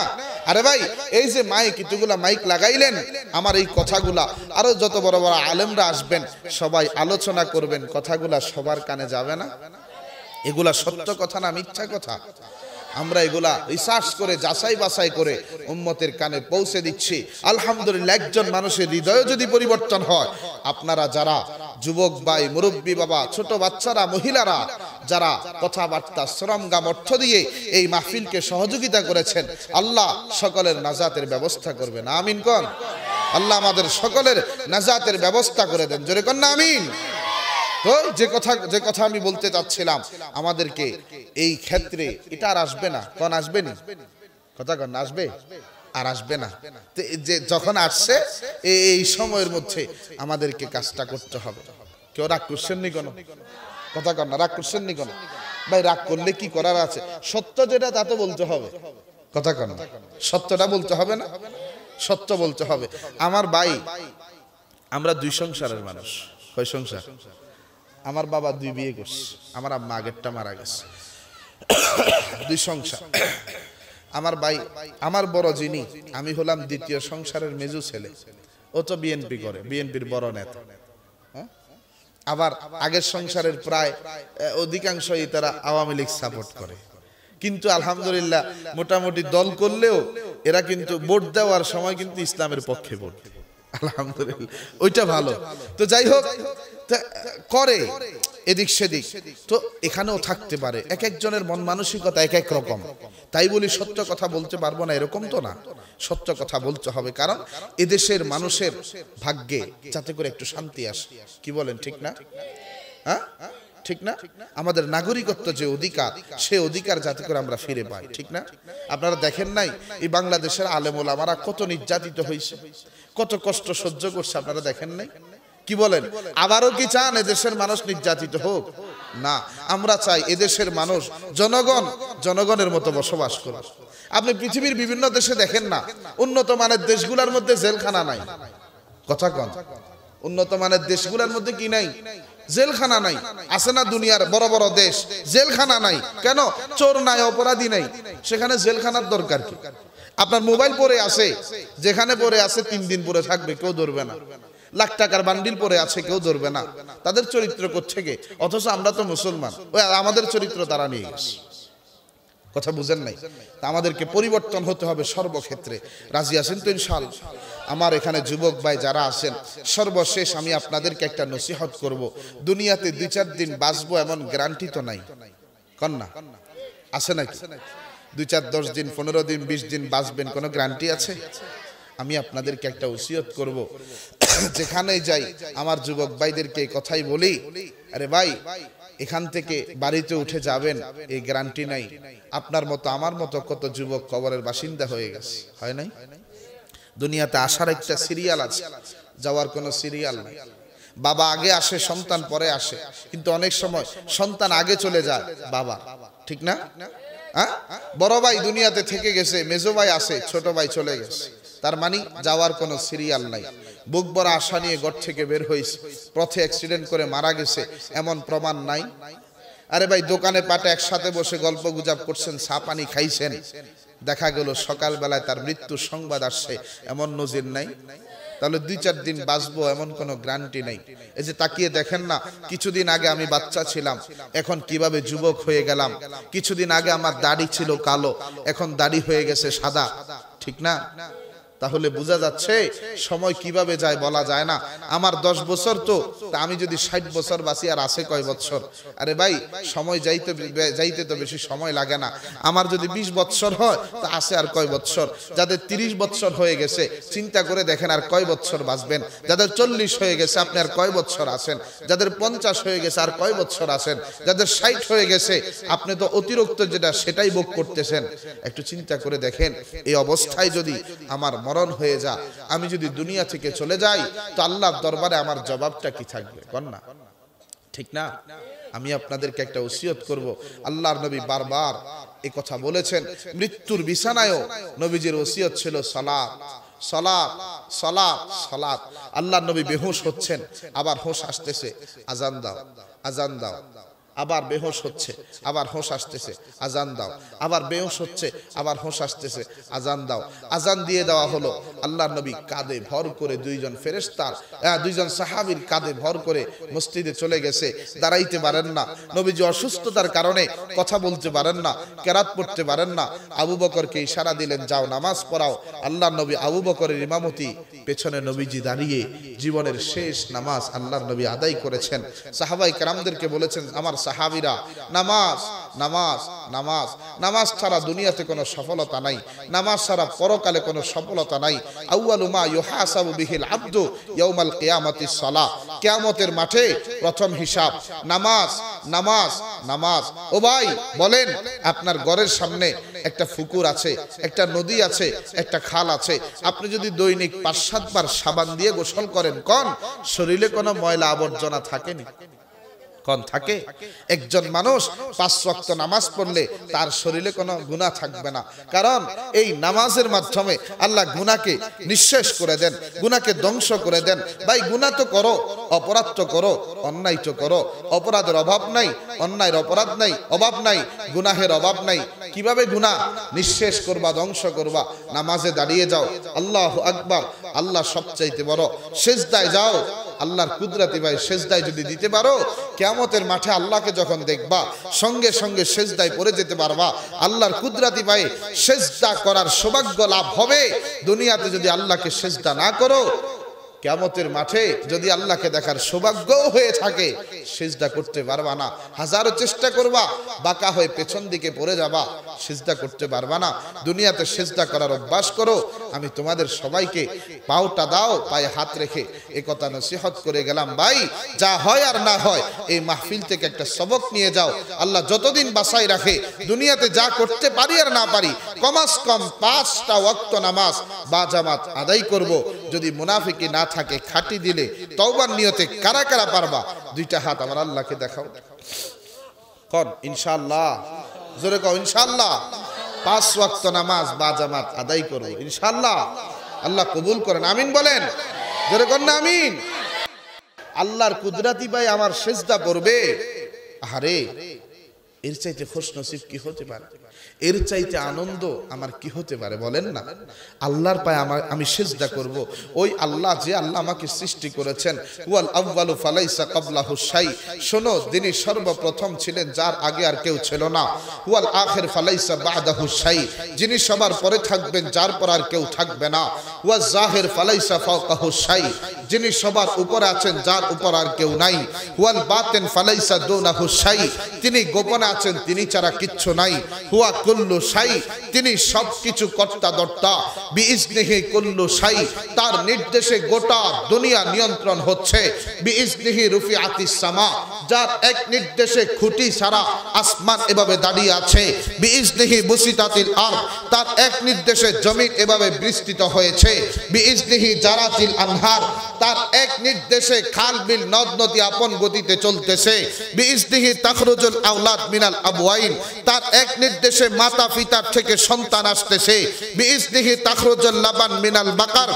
আরে ভাই এই যে মাইক, এতগুলা মাইক লাগাইলেন, আমার এই কথাগুলা আরো যত বড় বড় আলেমরা আসবেন সবাই আলোচনা করবেন, কথাগুলা সবার কানে যাবে না? এগুলা সত্য কথা না মিথ্যা কথা? আমরা এগুলা রিসার্চ করে যাচাই বাছাই করে উম্মতের কানে পৌঁছে দিচ্ছি। আলহামদুলিল্লাহ একজন মানুষের হৃদয়ে যদি পরিবর্তন হয়, আপনারা যারা যুবক ভাই, মুরব্বী বাবা, ছোট বাচ্চারা, মহিলারা যারা কথাবার্তা শ্রমগাম অর্থ দিয়ে এই মাহফিলকে সহযোগিতা করেছেন, আল্লাহ সকলের নাজাতের ব্যবস্থা করবেন, আমিন কোন? আল্লাহ আমাদের সকলের নাজাতের ব্যবস্থা করে দেন, জোরে কোন না আমিন। তো যে কথা আমি বলতে চাচ্ছিলাম, আমাদেরকে এই ক্ষেত্রে এটা আর আসবে না, কোন আসবে না? কথা কোন আসবে? আর আসবে না। যে যখন আসছে এই সময়ের মধ্যে আমাদেরকে কাজটা করতে হবে। কেউ রাগ করছেন নি কোনো? কথা কন না, রাগ করছেন নি কোনো? ভাই রাগ করলে কি করার আছে? সত্য যেটা তা তো বলতে হবে, কথা কন না, সত্যটা বলতে হবে না? সত্য বলতে হবে। আমার ভাই, আমরা 2 সংসারের মানুষ। কয় সংসার? আমার বাবা 2 বিয়ে করছে, আমার আম্মা আগেরটা মারা গেছে, 2 সংসার। আমার ভাই, আমার বড় যিনি, আমি হলাম দ্বিতীয় সংসারের মেজু ছেলে, ও তো বিএনপি করে, বিএনপির বড় নেতা। আবার আগের সংসারের প্রায় অধিকাংশই তারা আওয়ামী লীগ সাপোর্ট করে, কিন্তু আলহামদুলিল্লাহ মোটামুটি দল করলেও এরা কিন্তু ভোট দেওয়ার সময় কিন্তু ইসলামের পক্ষে ভোট, আলহামদুলিল্লাহ ওইটা ভালো। তো যাই হোক করে এদিক সেদিক, তো এখানেও থাকতে পারে। এক একজনের মন মানসিকতা এক এক রকম, তাই বলি সত্য কথা বলতে পারবো না এরকম তো না, সত্য কথা বলতে হবে, কারণ এদেশের মানুষের ভাগ্যে যাতে করে একটু শান্তি আসে, কি বলেন ঠিক না? হ্যাঁ ঠিক না? আমাদের নাগরিকত্ব যে অধিকার, সে অধিকার যাতে করে আমরা ফিরে পাই, ঠিক না? আপনারা দেখেন নাই এই বাংলাদেশের আলেম ওলামারা কত নির্যাতিত হয়েছে, কত কষ্ট সহ্য করছে, আপনারা দেখেন নাই? কি বলেন? আবারও কি চান এদেশের মানুষ নির্যাতিত হোক? না, আমরা চাই এদেশের মানুষ জনগণের মতো বসবাস করুক। আপনি পৃথিবীর বিভিন্ন দেশে দেখেন না, উন্নত মানের দেশগুলোর মধ্যে জেলখানা নাই, কথা কন, উন্নত মানের দেশগুলোর মধ্যে কি নাই? জেলখানা নাই। আছে না দুনিয়ার বড় বড় দেশ, জেলখানা নাই কেন? চোর নাই, অপরাধী নাই, সেখানে জেলখানার দরকার কি? আপনার মোবাইল পড়ে আছে, যেখানে পড়ে আছে 3 দিন পরে থাকবে, কেউ ধরবে না। লাখ টাকার বান্ডিল পরে আছে, কেউ ধরবে না। তাদের চরিত্র কোত্থেকে? অথচ আমরা তো মুসলমান, ওই আমাদের চরিত্র তারা নিয়ে গেছে। কথা বুঝেন নাই? তা আমাদেরকে পরিবর্তন হতে হবে সর্বক্ষেত্রে। রাজি আছেন তো ইনশাআল্লাহ? আমার এখানে যুবক ভাই যারা আছেন, সর্বশেষ আমি আপনাদেরকে একটা নসিহত করব। দুনিয়াতে 2-4 দিন বাঁচবো এমন গ্যারান্টি তো নাই, কন্যা আছে নাকি? 2-4 10 দিন 15 দিন 20 দিন বাঁচবেন, কোনো গ্যারান্টি আছে? আমি আপনাদেরকে একটা ওসিয়ত করব, যেখানেই যাই আমার যুবক ভাইদেরকে কথাই বলি, আরে ভাই এখান থেকে বাড়িতে উঠে যাবেন এই গ্যারান্টি নাই। আপনার মতো আমার মতো কত যুবক কবরের বাসিন্দা হয়ে গেছে, হয় নাই? দুনিয়াতে আসার একটা সিরিয়াল আছে, যাওয়ার কোনো সিরিয়াল নাই। বাবা আগে আসে, সন্তান পরে আসে, কিন্তু অনেক সময় সন্তান আগে চলে যায় বাবা, ঠিক না? হ্যাঁ, বড় ভাই দুনিয়াতে থেকে গেছে, মেজো ভাই আছে, ছোট ভাই চলে গেছে, তার মানে যাওয়ার কোনো সিরিয়াল নাই। বুক ভরা আশা নিয়ে ঘর থেকে বের হয়েছে, পথে অ্যাক্সিডেন্ট করে মারা গেছে, এমন প্রমাণ নাই। আরে ভাই দোকানে পাটে একসাথে বসে গল্প গুজব করছেন, চা পানি খাইছেন, দেখা গেল সকালবেলায় তার মৃত্যুর সংবাদ আসছে, এমন নজির নাই। তাহলে 2-4 দিন বাঁচবো এমন কোনো গ্যারান্টি নেই। এই যে তাকিয়ে দেখেন না, কিছুদিন আগে আমি বাচ্চা ছিলাম, এখন কিভাবে যুবক হয়ে গেলাম। কিছুদিন আগে আমার দাড়ি ছিল কালো, এখন দাড়ি হয়ে গেছে সাদা, ঠিক না? তাহলে বোঝা যাচ্ছে সময় কিভাবে যায় বলা যায় না। আমার 10 বছর, তো আমি যদি 60 বছর বাঁচি, আর আছে কয় বছর? আরে ভাই সময় যাইতে তো বেশি সময় লাগে না। আমার যদি 20 বছর হয়, তা আছে আর কয় বছর? যাদের 30 বছর হয়ে গেছে চিন্তা করে দেখেন আর কয় বছর বাঁচবেন? যাদের 40 হয়ে গেছে আপনি আর কয় বছর আছেন? যাদের 50 হয়ে গেছে আর কয় বছর আছেন? যাদের 60 হয়ে গেছে আপনি তো অতিরিক্ত যেটা সেটাই ভোগ করতেছেন। একটু চিন্তা করে দেখেন, এই অবস্থায় যদি আমার মরণ হয়ে যা, আমি যদি দুনিয়া থেকে চলে যাই, তো আল্লাহর দরবারে আমার জবাবটা কি থাকবে? কন্যা ঠিক না? আমি আপনাদেরকে একটা ওসিয়ত করব। আল্লাহর নবী বারবার এই কথা বলেছেন, মৃত্যুর বিছানায়ও নবীজির ওসিয়ত ছিল সালাত, সালাত, সালাত, সালাত। আল্লাহর নবী বেহুশ হচ্ছেন, আবার হোশ আসতেছে, আজান দাও, আজান দাও। আবার বেহুশ হচ্ছে, আবার হোশ আসতেছে, আজান দাও। আবার বেহুশ হচ্ছে, আবার হোশ আসতেছে, আজান দাও। আজান দিয়ে দেওয়া হলো। আল্লাহর নবী কাঁধে ভর করে 2জন ফেরেশতার 2জন সাহাবীর কাঁধে ভর করে মসজিদে চলে গেছে। দাঁড়াইতে পারেন না, নবীজি অসুস্থতার কারণে কথা বলতে পারেন না, কেরাত পড়তে পারেন না। আবু বকরকে ইশারা দিলেন, যাও নামাজ পড়াও। আল্লাহর নবী আবু বকরের ইমামতি, পেছনে নবীজি দাঁড়িয়ে জীবনের শেষ নামাজ আল্লাহর নবী আদায় করেছেন। সাহাবায়ে কেরামদেরকে বলেছেন, আমার সাহাবীরা, নামাজ, নামাজ, নামাজ, নামাজ ছাড়া দুনিয়াতে কোনো সফলতা নাই, নামাজ ছাড়া পরকালে কোনো সফলতা নাই। আউয়ালু মা ইউহাসাবু বিহিল আবদু ইয়াউমাল কিয়ামাতিস সালাহ, কিয়ামতের মাঠে প্রথম হিসাব নামাজ, নামাজ, নামাজ। ও ভাই বলেন, আপনার ঘরের সামনে একটা পুকুর আছে, একটা নদী আছে, একটা খাল আছে, আপনি যদি দৈনিক 5-7 বার সাবান দিয়ে গোসল করেন, কোন শরীরে কোনো ময়লা আবর্জনা থাকেনি? কোন থাকে? একজন মানুষ 5 ওয়াক্ত নামাজ পড়লে তার শরীরে কোনো গুনাহ থাকবে না, কারণ এই নামাজের মাধ্যমে আল্লাহ গুনাহকে নিঃশেষ করে দেন, গুনাহকে ধ্বংস করে দেন। ভাই গুনাহ তো করো, অপরাধ তো করো, অন্যায় তো করো, অপরাধের অভাব নাই, অন্যায়ের অপরাধ নাই, অভাব নাই, গুনাহের অভাব নাই। কিভাবে গুনাহ নিঃশেষ করবা, ধ্বংস করবা? নামাজে দাঁড়িয়ে যাও, আল্লাহু আকবার, আল্লাহ সবচাইতে বড়। সিজদায় যাও, আল্লাহর কুদরতি ভাই সিজদায় যদি দিতে পারো, কিয়ামতের মাঠে আল্লাহকে যখন দেখবা, সঙ্গে সঙ্গে সিজদায় পড়ে যেতে পারবা। আল্লাহর কুদরতি ভাই সিজদা করার সৌভাগ্য লাভ হবে। দুনিয়াতে যদি আল্লাহকে সিজদা না করো, কিয়ামতের মাঠে যদি আল্লাহকে দেখার সৌভাগ্য হয়ে থাকে, সিজদা করতে পারবা না। হাজারো চেষ্টা করবা, বাঁকা হয়ে পেছন দিকে পড়ে যাবা, সিজদা করতে পারবা না। দুনিয়াতে সিজদা করার অভ্যাস করো। আমি তোমাদের সবাইকে পাওটা দাও, পায়ে হাত রেখে এই কথা নসিহত করে গেলাম। ভাই যা হয় আর না হয়, এই মাহফিল থেকে একটা সবক নিয়ে যাও। আল্লাহ যতদিন বাঁচাই রাখে, দুনিয়াতে যা করতে পারি আর না পারি, কমাস কম 5টা ওয়াক্ত নামাজ বা জামাত আদায় করব। যদি মুনাফিকি না থাকে, খাটি দিলে তওবার নিয়তে কারা কারা পারবা? 2টা হাত আমার আল্লাহকে দেখাও, কোন ইনশাআল্লাহ? জোরে কও ইনশাআল্লাহ। 5 ওয়াক্ত নামাজ বা জামাত আদায় করব ইনশাআল্লাহ। আল্লাহ কবুল করেন, আমিন বলেন, জোরে কর না আমিন। আল্লাহর কুদরতি ভাই আমার সিজদা পড়বে। আরে এর চাইতে খুশনসিব কি হতে পারে? এর চাইতে আনন্দ আমার কি হতে পারে বলেন না? আল্লাহর পায়ে আমি সিজদা করব। ওই আল্লাহ, যে আল্লাহ আমাকে সৃষ্টি করেছেন, ওয়াল আউয়ালু ফালাইসা ক্বাবলাহু শাই, শোনো তিনি সর্বপ্রথম ছিলেন, যার আগে আর কেউ ছিল না। ওয়াল আখির ফালাইসা বাদাহু শাই, যিনি সবার পরে থাকবেন, যার পর আর কেউ থাকবে না। ওয়াজ জাহির ফালাইসা ফাওকাহু শাই, যিনি সবার উপরে আছেন, যার উপর আর কেউ নাই। ওয়াল বাতিন ফালাইসা দুনাহু শাই, তিনি গোপনে আছেন, তিনি ছাড়া কিচ্ছু নাই। হুয়া কুল্লু শাই, তিনি সবকিছু কর্তা দর্তা। বিইজনিহি কুল্লু শাই, তার নির্দেশে গোটা দুনিয়া নিয়ন্ত্রণ হচ্ছে। বিইজনিহি রুফিআতিস সামা, যার এক নির্দেশে খুঁটি ছাড়া আসমান এভাবে দাঁড়িয়ে আছে। বিইজনিহি বুসিতাতিল আরদ, তার এক নির্দেশে জমিন এভাবে বিস্তৃত হয়েছে। বিইজনিহি জারাতিল আনহার, তার এক নির্দেশে খাল বিল নদ নদী আপন গতিতে চলতেছে। বিইজনিহি তাখরুজুল আওলাদ মিনাল আবওয়াইন, তার এক নির্দেশে মাতা পিতার থেকে সন্তান আসতেছে। বিইজনিহি তাখরুজুল লাবান মিনাল বাকার,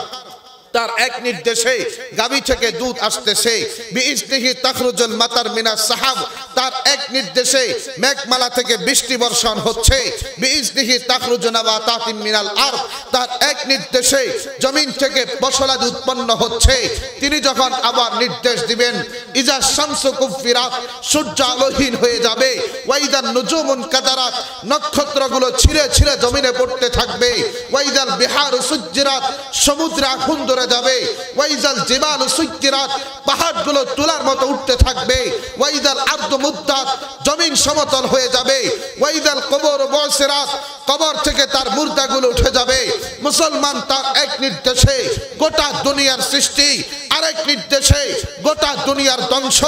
তার এক নির্দেশে গাভী থেকে দুধ আসতেছে। বিইজনিহি তাখরুজুল মাতার মিনাস সাহাব, তার এক নির্দেশে মেঘমালা থেকে বৃষ্টি বর্ষণ হচ্ছে। বিইজনিহি তাখরুজু নাবাতাতিন মিনাল আরদ, তার এক নির্দেশে জমিন থেকে ফসলাদি উৎপন্ন হচ্ছে। তিনি যখন আবার নির্দেশ দিবেন, ইজা শামসু কুফিরাত, সূর্য আলোহীন হয়ে যাবে। ওয়াইদান নুজুমুন কাদারাত, নক্ষত্রগুলো ছিঁড়ে ছিঁড়ে জমিনে পড়তে থাকবে। ওয়াইদাল বিহারু সুজ্জিরাত, সমুদ্র আগুন ধরে যাবে। ওয়াইজাল জিবালু সুজ্জিরাত, পাহাড়গুলো তুলার মতো উঠতে থাকবে। ওয়াইদাল আরদু মুদ্দাত, জমিন সমতল হয়ে যাবে। ওয়াইদাল কবর বুসিরাত, কবর থেকে তার মুর্দাগুলো উঠে যাবে। মুসলমান তার এক নির্দেশে গোটা দুনিয়ার সৃষ্টি, আরেক নির্দেশে গোটা দুনিয়ার ধ্বংস।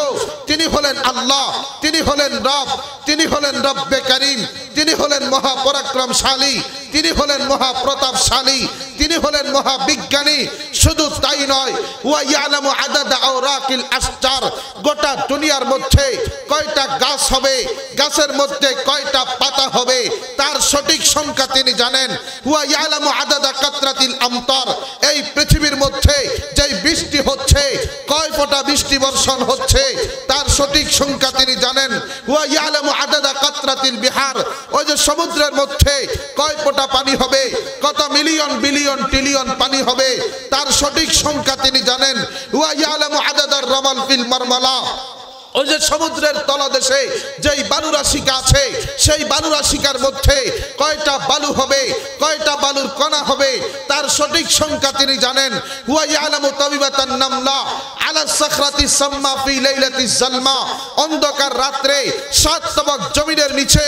তিনি হলেন আল্লাহ, তিনি হলেন রব, তিনি হলেন রব্বে কারীম, তিনি হলেন মহাপরাক্রমশালী, তিনি হলেন মহাপ্রতাপশালী, তিনি হলেন মহাবিজ্ঞানী। শুধু তাই নয়, ওয়া ইয়ালামু আদাদা আওরাকিল আশজার, গোটা দুনিয়ার মধ্যে কয়টা গাছ হবে, গাছের মধ্যে কয়টা পাতা হবে, তার সঠিক সংখ্যা তিনি জানেন। ওয়া ইয়ালামু আদাদা কাতরাতিল আমতার, এই পৃথিবীর মধ্যে যেই বৃষ্টি হচ্ছে, কয় ফোঁটা বৃষ্টি বর্ষণ হচ্ছে, তার সঠিক সংখ্যা তিনি জানেন। ওয়া ইয়ালামু আদাদা কাতরাতিল বিহার, ওই যে সমুদ্রের মধ্যে কয় ফোঁটা পানি হবে, কত মিলিয়ন বিলিয়ন ট্রিলিয়ন পানি হবে, তার সঠিক সংখ্যা তিনি জানেন। ওয়া ইয়ালামু আদাদার রামাল ফিল মারমালা, ওই যে সমুদ্রের তলদেশে যেই বালুরাশিকা আছে, সেই বালুরাশিকার মধ্যে কয়টা বালু হবে, কয়টা বালুর কণা হবে, তার সঠিক সংখ্যা তিনি জানেন। ওয়া ইয়ালামু তাবিবাতান নামলা আলা সাখরাতি সাম্মা ফি লাইলাতিজ জালমা, অন্ধকার রাত্রে সাত তবক জমিনের নিচে,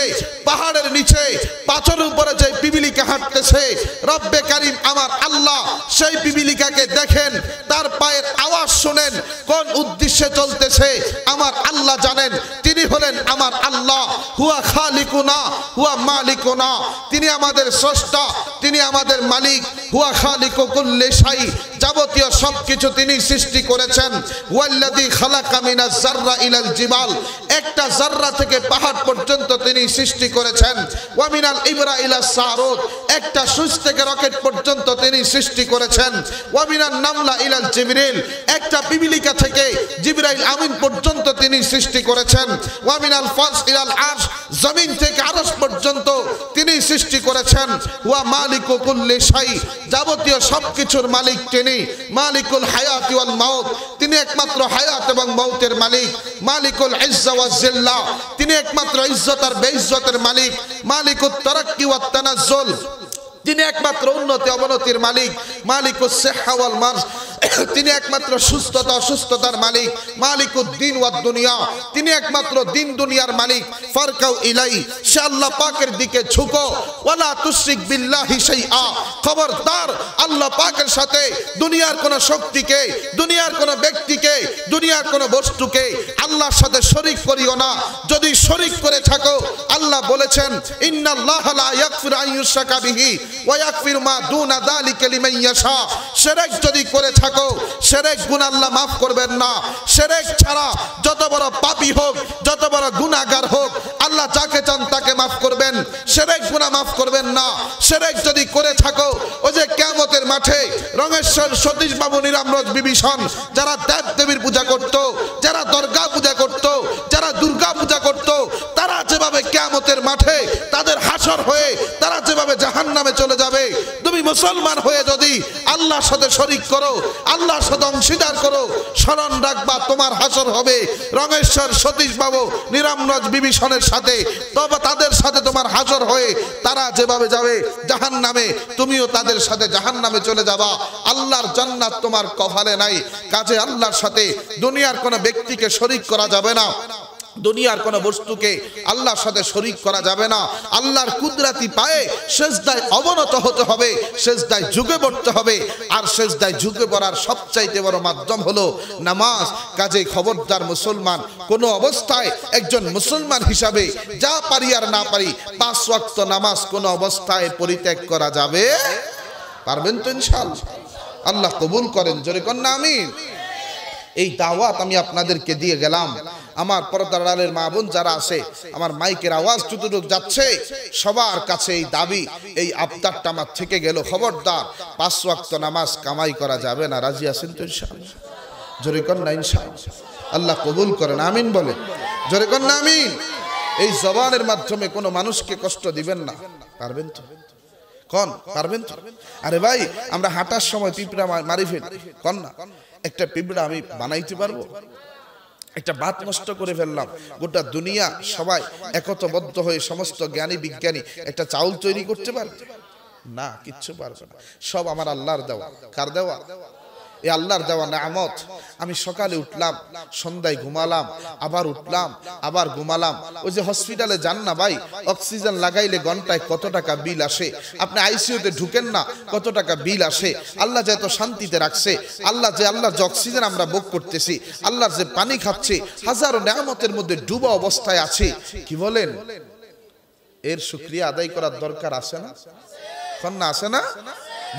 পাহাড়ের নিচে, পাথরের উপরে যে পিপিলিকা হাঁটতেছে, রব্বে কারীম আমার আল্লাহ সেই পিপিলিকাকে দেখেন, তার পায়ের আওয়াজ শুনেন, কোন উদ্দেশ্যে চলতেছে আমার আল্লাহ জানেন। তিনি হলেন আমার আল্লাহ। হুয়া খালিকুনা হুয়া মালিকুনা, তিনি আমাদের স্রষ্টা, তিনি আমাদের মালিক। হুয়া খালিকু কুল্লি শাই, যাবতীয় সবকিছু তিনি সৃষ্টি করেছেন। ওয়াল্লাযী খালাকা মিনাজ যাররা ইলাল জিবাল, একটা যাররা থেকে পাহাড় পর্যন্ত তিনি সৃষ্টি করেছেন। ওয়া মিনাল ইবরা ইলাস সারুদ, একটা সূচ থেকে রকেট পর্যন্ত তিনি সৃষ্টি করেছেন। ওয়া মিনান নামলা ইলাল জিবরিল, একটা পিপিলিকা থেকে জিবরাইল আমিন পর্যন্ত তিনি সৃষ্টি করেছেন। ওয়া মিনাল ফারস ইলাল আরশ, জমিন থেকে আরশ পর্যন্ত তিনি সৃষ্টি করেছেন। ওয়া মালিকু কুল্লি শাই, যাবতীয় সবকিছুর মালিক তিনি। মালিকুল হায়াতি ওয়াল মাউত, তিনি একমাত্র হায়াত এবং মউতের মালিক। মালিকুল ইজ্জা ওয়াজ জিল্লা, তিনি একমাত্র ইজ্জত আর বেইজ্জতের মালিক। মালিকুত তারাক্কি ওয়াত তানাজ্জুল, তিনি একমাত্র উন্নতি অবনতির মালিক। মালিকুস সিহহা ওয়াল মারজ, তিনি একমাত্র সুস্থতা অসুস্থতার মালিক। মালিকুদ্দিন ওয়াদ দুনিয়া, তিনি একমাত্র দিন দুনিয়ার মালিক। ফারকাউ ইলাই, সে আল্লাহ পাকের দিকে ঝুঁকো। ওয়ালা তুশরিক বিল্লাহি শাইআ, খবরদার আল্লাহ পাকের সাথে দুনিয়ার কোন শক্তিকে, দুনিয়ার কোন ব্যক্তিকে, দুনিয়ার কোন বস্তুকে আল্লাহর সাথে শরীক করিও না। যদি শরীক করে থাকো, আল্লাহ বলেছেন ইন্নাল্লাহা লা ইয়াগফিরু আন ইউশরাকা বিহি ওয়া ইয়াগফিরু মা দুনা যালিকা লিমান ইয়াশা, শিরক যদি করে থাকো, শিরক গুনাহ আল্লাহ মাফ করবেন না। শিরক ছাড়া যত বড় পাপী হোক, যত বড় গুনাহগার হোক, আল্লাহ যাকে চান তাকে মাফ করবেন, শিরক গুনাহ মাফ করবেন না। শিরক যদি করে থাকো, ওই যে কিয়ামতের মাঠে রমেশ্বর সতীশ বাবু নিরামরজ বিভীষণ, যারা দেব দেবীর পূজা করত, যারা দরগা পূজা করত, যারা দুর্গা পূজা করত, তারা যেভাবে কিয়ামত যাবে, জাহান্নামে চলে যাবে। তুমি মুসলমান হয়ে যদি আল্লাহর সাথে শরীক করো, আল্লাহর সাথে অংশীদার করো, স্মরণ রাখবা তোমার হাসর হবে রমেশ্বর, সতীশ বাবু, নিরামরজ বিভীষণের সাথে। তবে তাদের সাথে তোমার হাসর হয়ে তারা যেভাবে যাবে জাহান্নামে, তুমিও তাদের সাথে জাহান্নামে চলে যাবা। আল্লাহর জান্নাত তোমার কপালে নাই। কাজে আল্লাহর সাথে দুনিয়ার কোনো ব্যক্তিকে শরীক করা যাবে না, দুনিয়ার কোন বস্তুকে আল্লাহর সাথে শরীক করা যাবে না। আল্লাহর কুদরতি পায়ে সেজদায় অবনত হতে হবে, সেজদায় ঝুঁকে পড়তে হবে। আর সেজদায় ঝুঁকে পড়ার সবচাইতে বড় মাধ্যম হলো নামাজ। কাজে খবরদার মুসলমান, কোনো অবস্থায় একজন মুসলমান হিসাবে যা পারি আর না পারি 5 ওয়াক্ত নামাজ কোনো অবস্থায় পরিত্যাগ করা যাবে? পারবেন তো ইনশাআল্লাহ? আল্লাহ কবুল করেন, জোরে কর না আমিন। এই দাওয়াত আমি আপনাদেরকে দিয়ে গেলাম। আমার পর্দার আড়ালের মা বোন যারা আছে, আমার মাইকের আওয়াজ যতটুকু যাচ্ছে, সবার কাছে এই দাবি, এই আবদারটা আমার থেকে গেল, খবরদার 5 ওয়াক্ত নামাজ কামাই করা যাবে না। রাজি আছেন তো ইনশাআল্লাহ? জোরে কর না ইনশাআল্লাহ। আল্লাহ কবুল করেন, আমিন বলে, জোরে কর না আমিন। এই জবানের মাধ্যমে কোনো মানুষকে কষ্ট দিবেন না। পারবেন তো? কোন পারবেন তো? আরে ভাই, আমরা হাঁটার সময় পিঁপড়া মারি ফেলি, কোন না? একটা পিঁপড়া আমি বানাইতে পারবো? একটা বাত নষ্ট করে ফেললাম, গোটা দুনিয়া সবাই একতাবদ্ধ হয়ে সমস্ত জ্ঞানী বিজ্ঞানী একটা চাউল তৈরি করতে পারবে না? কিচ্ছু পারবে না। সব আমার আল্লাহর দেওয়া। কার দেওয়া? এই আল্লাহর দেওয়া নেয়ামত। আমি সকালে উঠলাম, সন্ধ্যায় ঘুমালাম, আবার উঠলাম, আবার ঘুমালাম। ওই যে হসপিটালে যান না ভাই, অক্সিজেন লাগাইলে ঘন্টায় কত টাকা বিল আসে, আপনি আইসিইউতে ঢুকেন না কত টাকা বিল আসে। আল্লাহ যে এত শান্তিতে রাখছে, আল্লাহর যে অক্সিজেন আমরা ভোগ করতেছি, আল্লাহর যে পানি খাচ্ছে, হাজারো নেয়ামতের মধ্যে ডুবা অবস্থায় আছে। কি বলেন? এর শুকরিয়া আদায় করার দরকার আছে না? কন্যা আছে না?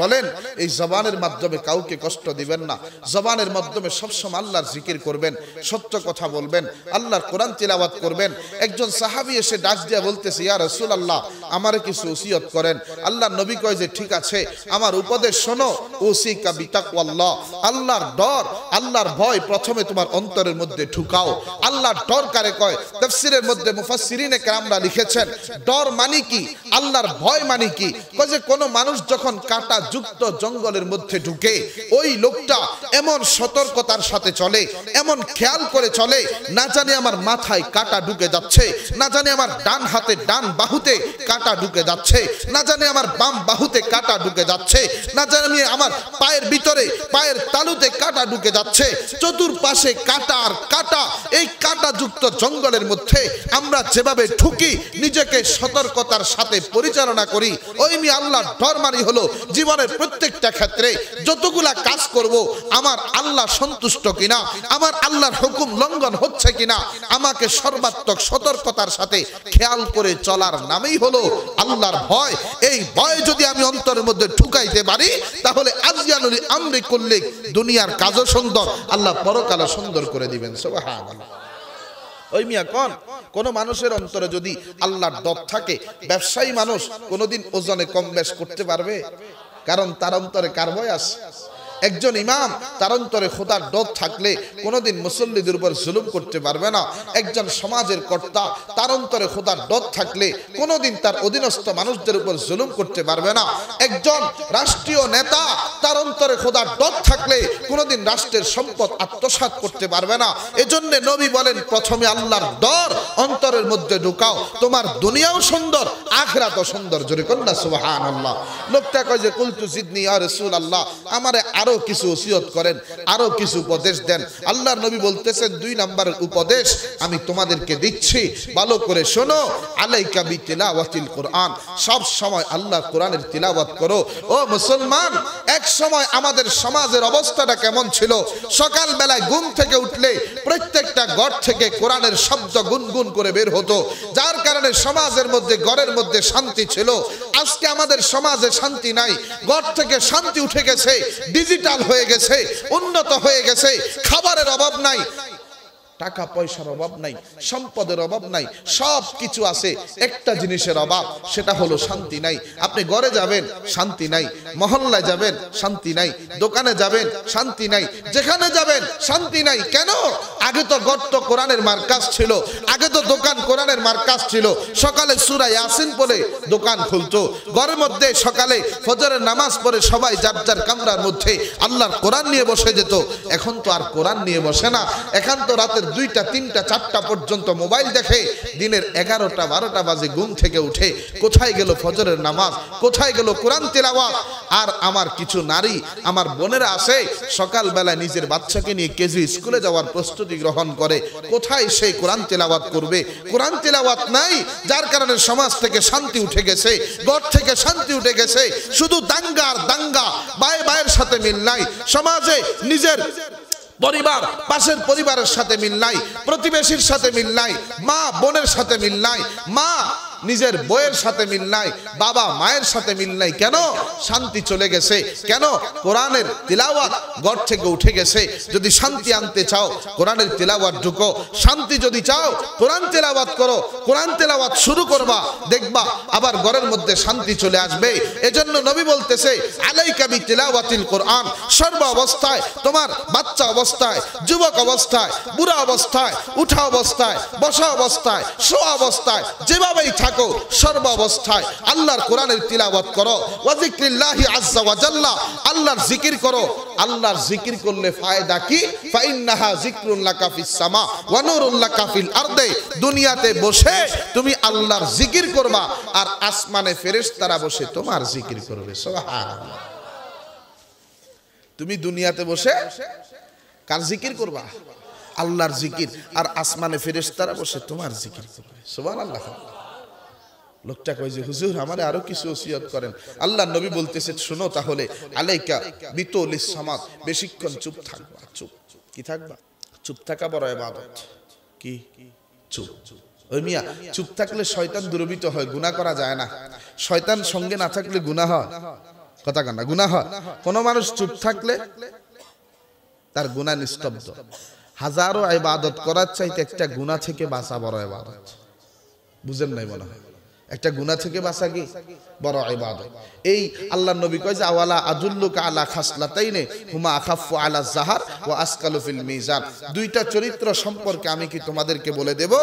বলেন। এই জবানের মাধ্যমে কাউকে কষ্ট দিবেন না। জবানের মাধ্যমে সবসময় আল্লাহর জিকির করবেন, সত্য কথা বলবেন, আল্লাহর কোরআন তিলাওয়াত করবেন। একজন সাহাবী এসে ডাক দিয়া বলতেছে, ইয়া রাসূলুল্লাহ, আমারে কিছু ওসিয়ত করেন। আল্লাহর নবী কয় যে ঠিক আছে, আমার উপদেশ শোনো। ওসিকা বিতাকওয়াল্লাহ, আল্লাহর ডর, আল্লাহর ভয় প্রথমে তোমার অন্তরের মধ্যে ঢুকাও। আল্লাহর ডর কারে কয়? তাফসীরের মধ্যে মুফাসসিরিনে কেরামরা লিখেছেন, ডর মানে কি, আল্লাহর ভয় মানে কি? কয় যে কোন মানুষ যখন কাটা যুক্ত জঙ্গলের মধ্যে ঢুকে, ওই লোকটা এমন সতর্কতার সাথে চলে, এমন খেয়াল করে চলে, না জানি আমার মাথায় কাটা ঢুকে যাচ্ছে, না জানি আমার ডান হাতে ডান বাহুতে কাটা ঢুকে যাচ্ছে, না জানি আমার বাম বাহুতে কাটা ঢুকে যাচ্ছে, না জানি আমার পায়ের ভিতরে পায়ের তালুতে কাটা ঢুকে যাচ্ছে, চতুর্পাশে কাটা আর কাটা। এই কাটা যুক্ত জঙ্গলের মধ্যে আমরা যেভাবে ঢুকি, নিজেকে সতর্কতার সাথে পরিচালনা করি, ওই মি আল্লাহর ডর মানে হলো জীবনের প্রত্যেকটা ক্ষেত্রে যতগুলা কাজ করব, আমার আল্লাহ সন্তুষ্ট কিনা, আমার আল্লাহর হুকুম লঙ্ঘন হচ্ছে কিনা, আমাকে সর্বাত্মক সতর্কতার সাথে খেয়াল করে চলার নামই হলো আল্লাহর ভয়। এই ভয় যদি আমি অন্তরের মধ্যে ঢুকাইতে পারি, তাহলে আজিয়ানুল আমরি করলে দুনিয়ার কাজও সুন্দর, আল্লাহ পরকালও সুন্দর করে দিবেন। সুবহানাল্লাহ। ওই মিয়া কোন মানুষের অন্তরে যদি আল্লাহর ডর থাকে, ব্যবসায়ী মানুষ কোনোদিন ওজনে কম বেশ করতে পারবে? কারণ তার অন্তরে কার ভয় আছে? একজন ইমাম তার অন্তরে খোদার ডর থাকলে কোনোদিন মুসল্লিদের উপর জুলুম করতে পারবে না। একজন সমাজের কর্তা তার অন্তরে খোদার ডর থাকলে কোনোদিন তার অধীনস্থ মানুষদের উপর জুলুম করতে পারবে না। একজন রাষ্ট্রীয় নেতা তার অন্তরে খোদার ডর থাকলে কোনোদিন রাষ্ট্রের সম্পদ আত্মসাৎ করতে পারবে না। এজন্য নবী বলেন, প্রথমে আল্লাহর ডর অন্তরের মধ্যে ঢুকাও, তোমার দুনিয়াও সুন্দর, আখিরাতও সুন্দর। জোরে কন্যা সুবহানাল্লাহ। লোকটা কয় যে কুলতু জিদনি ইয়া রাসূলুল্লাহ, আমারে আরো কিছু ওসিয়ত করেন, আরো কিছু উপদেশ দেন। আল্লাহর নবী বলতেছেন, 2 নম্বরের উপদেশ আমি তোমাদেরকে দিচ্ছি, ভালো করে শোনো। আলাইকা বিতিলাওয়াতিল কোরআন, সব সময় আল্লাহর কোরআনের তিলাওয়াত করো। ও মুসলমান, এক সময় আমাদের সমাজের অবস্থাটা কেমন ছিল? সকাল বেলায় ঘুম থেকে উঠলে প্রত্যেকটা ঘর থেকে কোরআনের শব্দ গুনগুন করে বের হতো, যার কারণে সমাজের মধ্যে, ঘরের মধ্যে শান্তি ছিল। আজকে আমাদের সমাজে শান্তি নাই, ঘর থেকে শান্তি উঠে গেছে, ডিজিটাল হয়ে গেছে, উন্নত হয়ে গেছে, খাবারের অভাব নাই। টাকা পয়সার অভাব নাই, সম্পদের অভাব নাই, সব কিছু আছে, একটা জিনিসের অভাব, সেটা হলো শান্তি নাই। আপনি ঘরে যাবেন শান্তি নাই, মহল্লায় যাবেন শান্তি নাই, দোকানে যাবেন শান্তি নাই, যেখানে যাবেন শান্তি নাই। কেন? আগে তো গর্ত কোরআনের মার্কাজ ছিল, আগে তো দোকান কোরআনের মার্কাজ ছিল। সকালে সূরা ইয়াসিন পড়ে দোকান খুলতো, ঘরের মধ্যে সকালে ফজরের নামাজ পড়ে সবাই যার যার কামরার মধ্যে আল্লাহর কোরআন নিয়ে বসে যেত। এখন তো আর কোরআন নিয়ে বসে না, এখন তো রাতের 2টা 3টা 4টা পর্যন্ত মোবাইল দেখে, দিনের 11টা 12টা বাজে ঘুম থেকে উঠে কোথায় গেল ফজরের নামাজ, কোথায় গেল কোরআন তিলাওয়াত? আর আমার কিছু নারী, আমার বোনেরা আছে, সকালবেলা নিজের বাচ্চাকে নিয়ে কেজি স্কুলে যাওয়ার প্রস্তুতি গ্রহণ করে, কোথায় সেই কোরআন তিলাওয়াত করবে? কোরআন তিলাওয়াত নাই, যার কারণে সমাজ থেকে শান্তি উঠে গেছে, ঘর থেকে শান্তি উঠে গেছে। শুধু দাঙ্গা আর দাঙ্গা, ভাইয়ের সাথে মিল নাই, সমাজে নিজের পরিবার, পাশের পরিবারের সাথে মিল নাই, প্রতিবেশীর সাথে মিল নাই, মা বোনের সাথে মিল নাই, মা নিজের বউয়ের সাথে মিল নাই, বাবা মায়ের সাথে মিল নাই। কেন? শান্তি চলে গেছে। কেন? কোরআনের তিলাওয়াত ঘর থেকে উঠে গেছে। যদি শান্তি আনতে চাও কোরআনের তিলাওয়াত ঢুকো, শান্তি যদি চাও কোরআন তিলাওয়াত করো, কোরআন তিলাওয়াত শুরু করবা, দেখবা আবার ঘরের মধ্যে শান্তি চলে আসবে। এজন্য নবী বলতেছে আলাইকা বিতিলাওয়াতিল কোরআন, সর্ব অবস্থায়, তোমার বাচ্চা অবস্থায়, যুবক অবস্থায়, বুড়া অবস্থায়, উঠা অবস্থায়, বসা অবস্থায়, শোয়া অবস্থায়, যেভাবেই থাকো, সর্ব অবস্থায় আল্লাহর কোরআনের তিলাওয়াত করো। ওয়া যিকরিল্লাহি আযজা ওয়া জাল্লা, আল্লাহর জিকির করো। আল্লাহর জিকির করলে ফায়দা কি? ফাইন্নাহা যিকরুন লাকা ফিস সামা ওয়া নূরুন লাকা ফিল আরদি। দুনিয়াতে বসে তুমি আল্লাহর জিকির করবা, আর আসমানে ফেরেশতারা বসে তোমার জিকির করবে। সুবহানাল্লাহ। তুমি দুনিয়াতে বসে কার জিকির করবা? আল্লাহর জিকির, আর আসমানে ফেরেশতারা বসে তোমার জিকির করবে। সুবহানাল্লাহ। লোকটা কয় যে হুজুর আমারে আরো কিছু ওসিয়ত করেন। আল্লাহর নবী বলতেছে শোনো তাহলে, আলাইকা বিতুলিস সামাত, বেশিক্ষণ চুপ থাকবা। চুপ কি থাকবা? চুপ থাকা বড় ইবাদত। কি? চুপ। ওই মিয়া, চুপ থাকলে শয়তান দুর্বৃত্ত হয়, গুনাহ করা যায় না। শয়তান সঙ্গে না থাকলে গুনাহ হয়, কথা কান্না, গুনাহ হয়। কোন মানুষ চুপ থাকলে তার গুনাহ নিস্তব্ধ। হাজারো ইবাদত করার চাইতে একটা গুনাহ থেকে বাঁচা বড় ইবাদত। বুঝেন নাই মনে হয়? একটা গুনাহ থেকে বাঁচা কি বড় ইবাদত। এই আল্লাহর নবী কয় যে আওয়ালা আদুল্লুকা আলা খাসলাতাইনে হুমা আখাফু আলা যাহার ওয়া আসকালু ফিল মিজান। দুইটা চরিত্র সম্পর্কে আমি কি তোমাদেরকে বলে দেব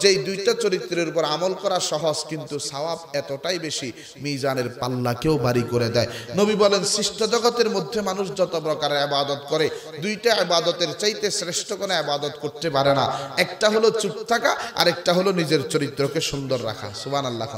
যে এই দুইটা চরিত্রের উপর আমল করা সহজ, কিন্তু সওয়াব এতটাই বেশি, মিজানের পাল্লাকেও ভারী করে দেয়। নবী বলেন সৃষ্ট জগতের মধ্যে মানুষ যত প্রকারের ইবাদত করে, দুইটা ইবাদতের চাইতে শ্রেষ্ঠ কোনো ইবাদত করতে পারে না। একটা হলো চুপ থাকা, আর একটা হলো নিজের চরিত্রকে সুন্দর রাখা। সুবহানাল্লাহ।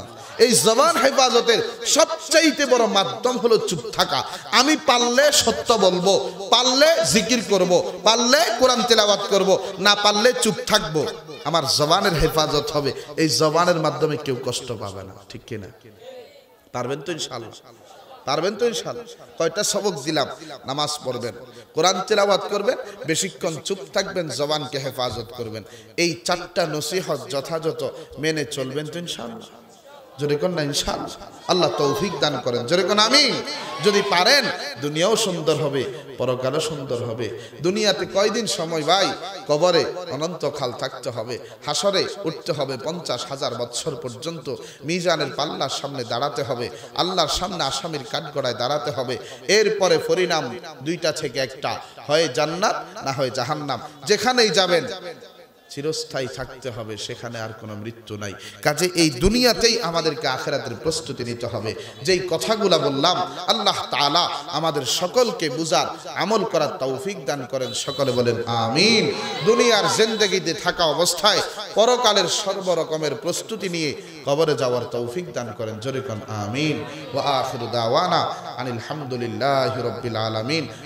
এই জবান হেফাজতের সবচাইতে বড় মাধ্যম হলো চুপ থাকা। আমি পারলে সত্য বলবো, পারলে জিকির করব, পারলে কোরআন তেলাওয়াত করব, না পারলে চুপ থাকবো। আমার জবানের হেফাজত হবে। এই জবানের মাধ্যমে কেউ কষ্ট পাবে না, ঠিক কিনা? পারবেন তো ইনশাআল্লাহ? পারবেন তো ইনশাআল্লাহ? কয়টা সবক দিলাম? নামাজ পড়বেন, কোরআন তেলাওয়াত করবেন, বেশিক্ষণ চুপ থাকবেন, জবানকে হেফাজত করবেন। এই 4টা নসিহত যথাযথ মেনে চলবেন তো ইনশাআল্লাহ? জোরে কোন না ইনশাআল্লাহ। আল্লাহ তৌফিক দান করেন, জোরে কোন আমিন। যদি পারেন দুনিয়াও সুন্দর হবে, পরকালও সুন্দর হবে। দুনিয়াতে কয়দিন সময় ভাই? কবরে অনন্তকাল থাকতে হবে, হাসরে উঠতে হবে 50,000 বছর পর্যন্ত, মিজানের পাল্লার সামনে দাঁড়াতে হবে, আল্লাহর সামনে আসামির কাঠগড়ায় দাঁড়াতে হবে। এরপরে পরিণাম 2টা থেকে একটা, হয় জান্নাত না হয় জাহান্নাম। যেখানেই যাবেন চিরস্থায়ী থাকতে হবে, সেখানে আর কোনো মৃত্যু নাই। কাজে এই দুনিয়াতেই আমাদেরকে আখিরাতের প্রস্তুতি নিতে হবে। যেই কথাগুলো বললাম আল্লাহ তাআলা আমাদের সকলকে বুঝার, আমল করার তৌফিক দান করেন। সকলে বলেন আমিন। দুনিয়ার জিন্দেগিতে থাকা অবস্থায় পরকালের সর্বরকমের প্রস্তুতি নিয়ে কবরে যাওয়ার তৌফিক দান করেন। জোরে কোন আমিন। ওয়া আখিরু দাওয়ানা আনিল হামদুলিল্লাহি রাব্বিল আলামিন।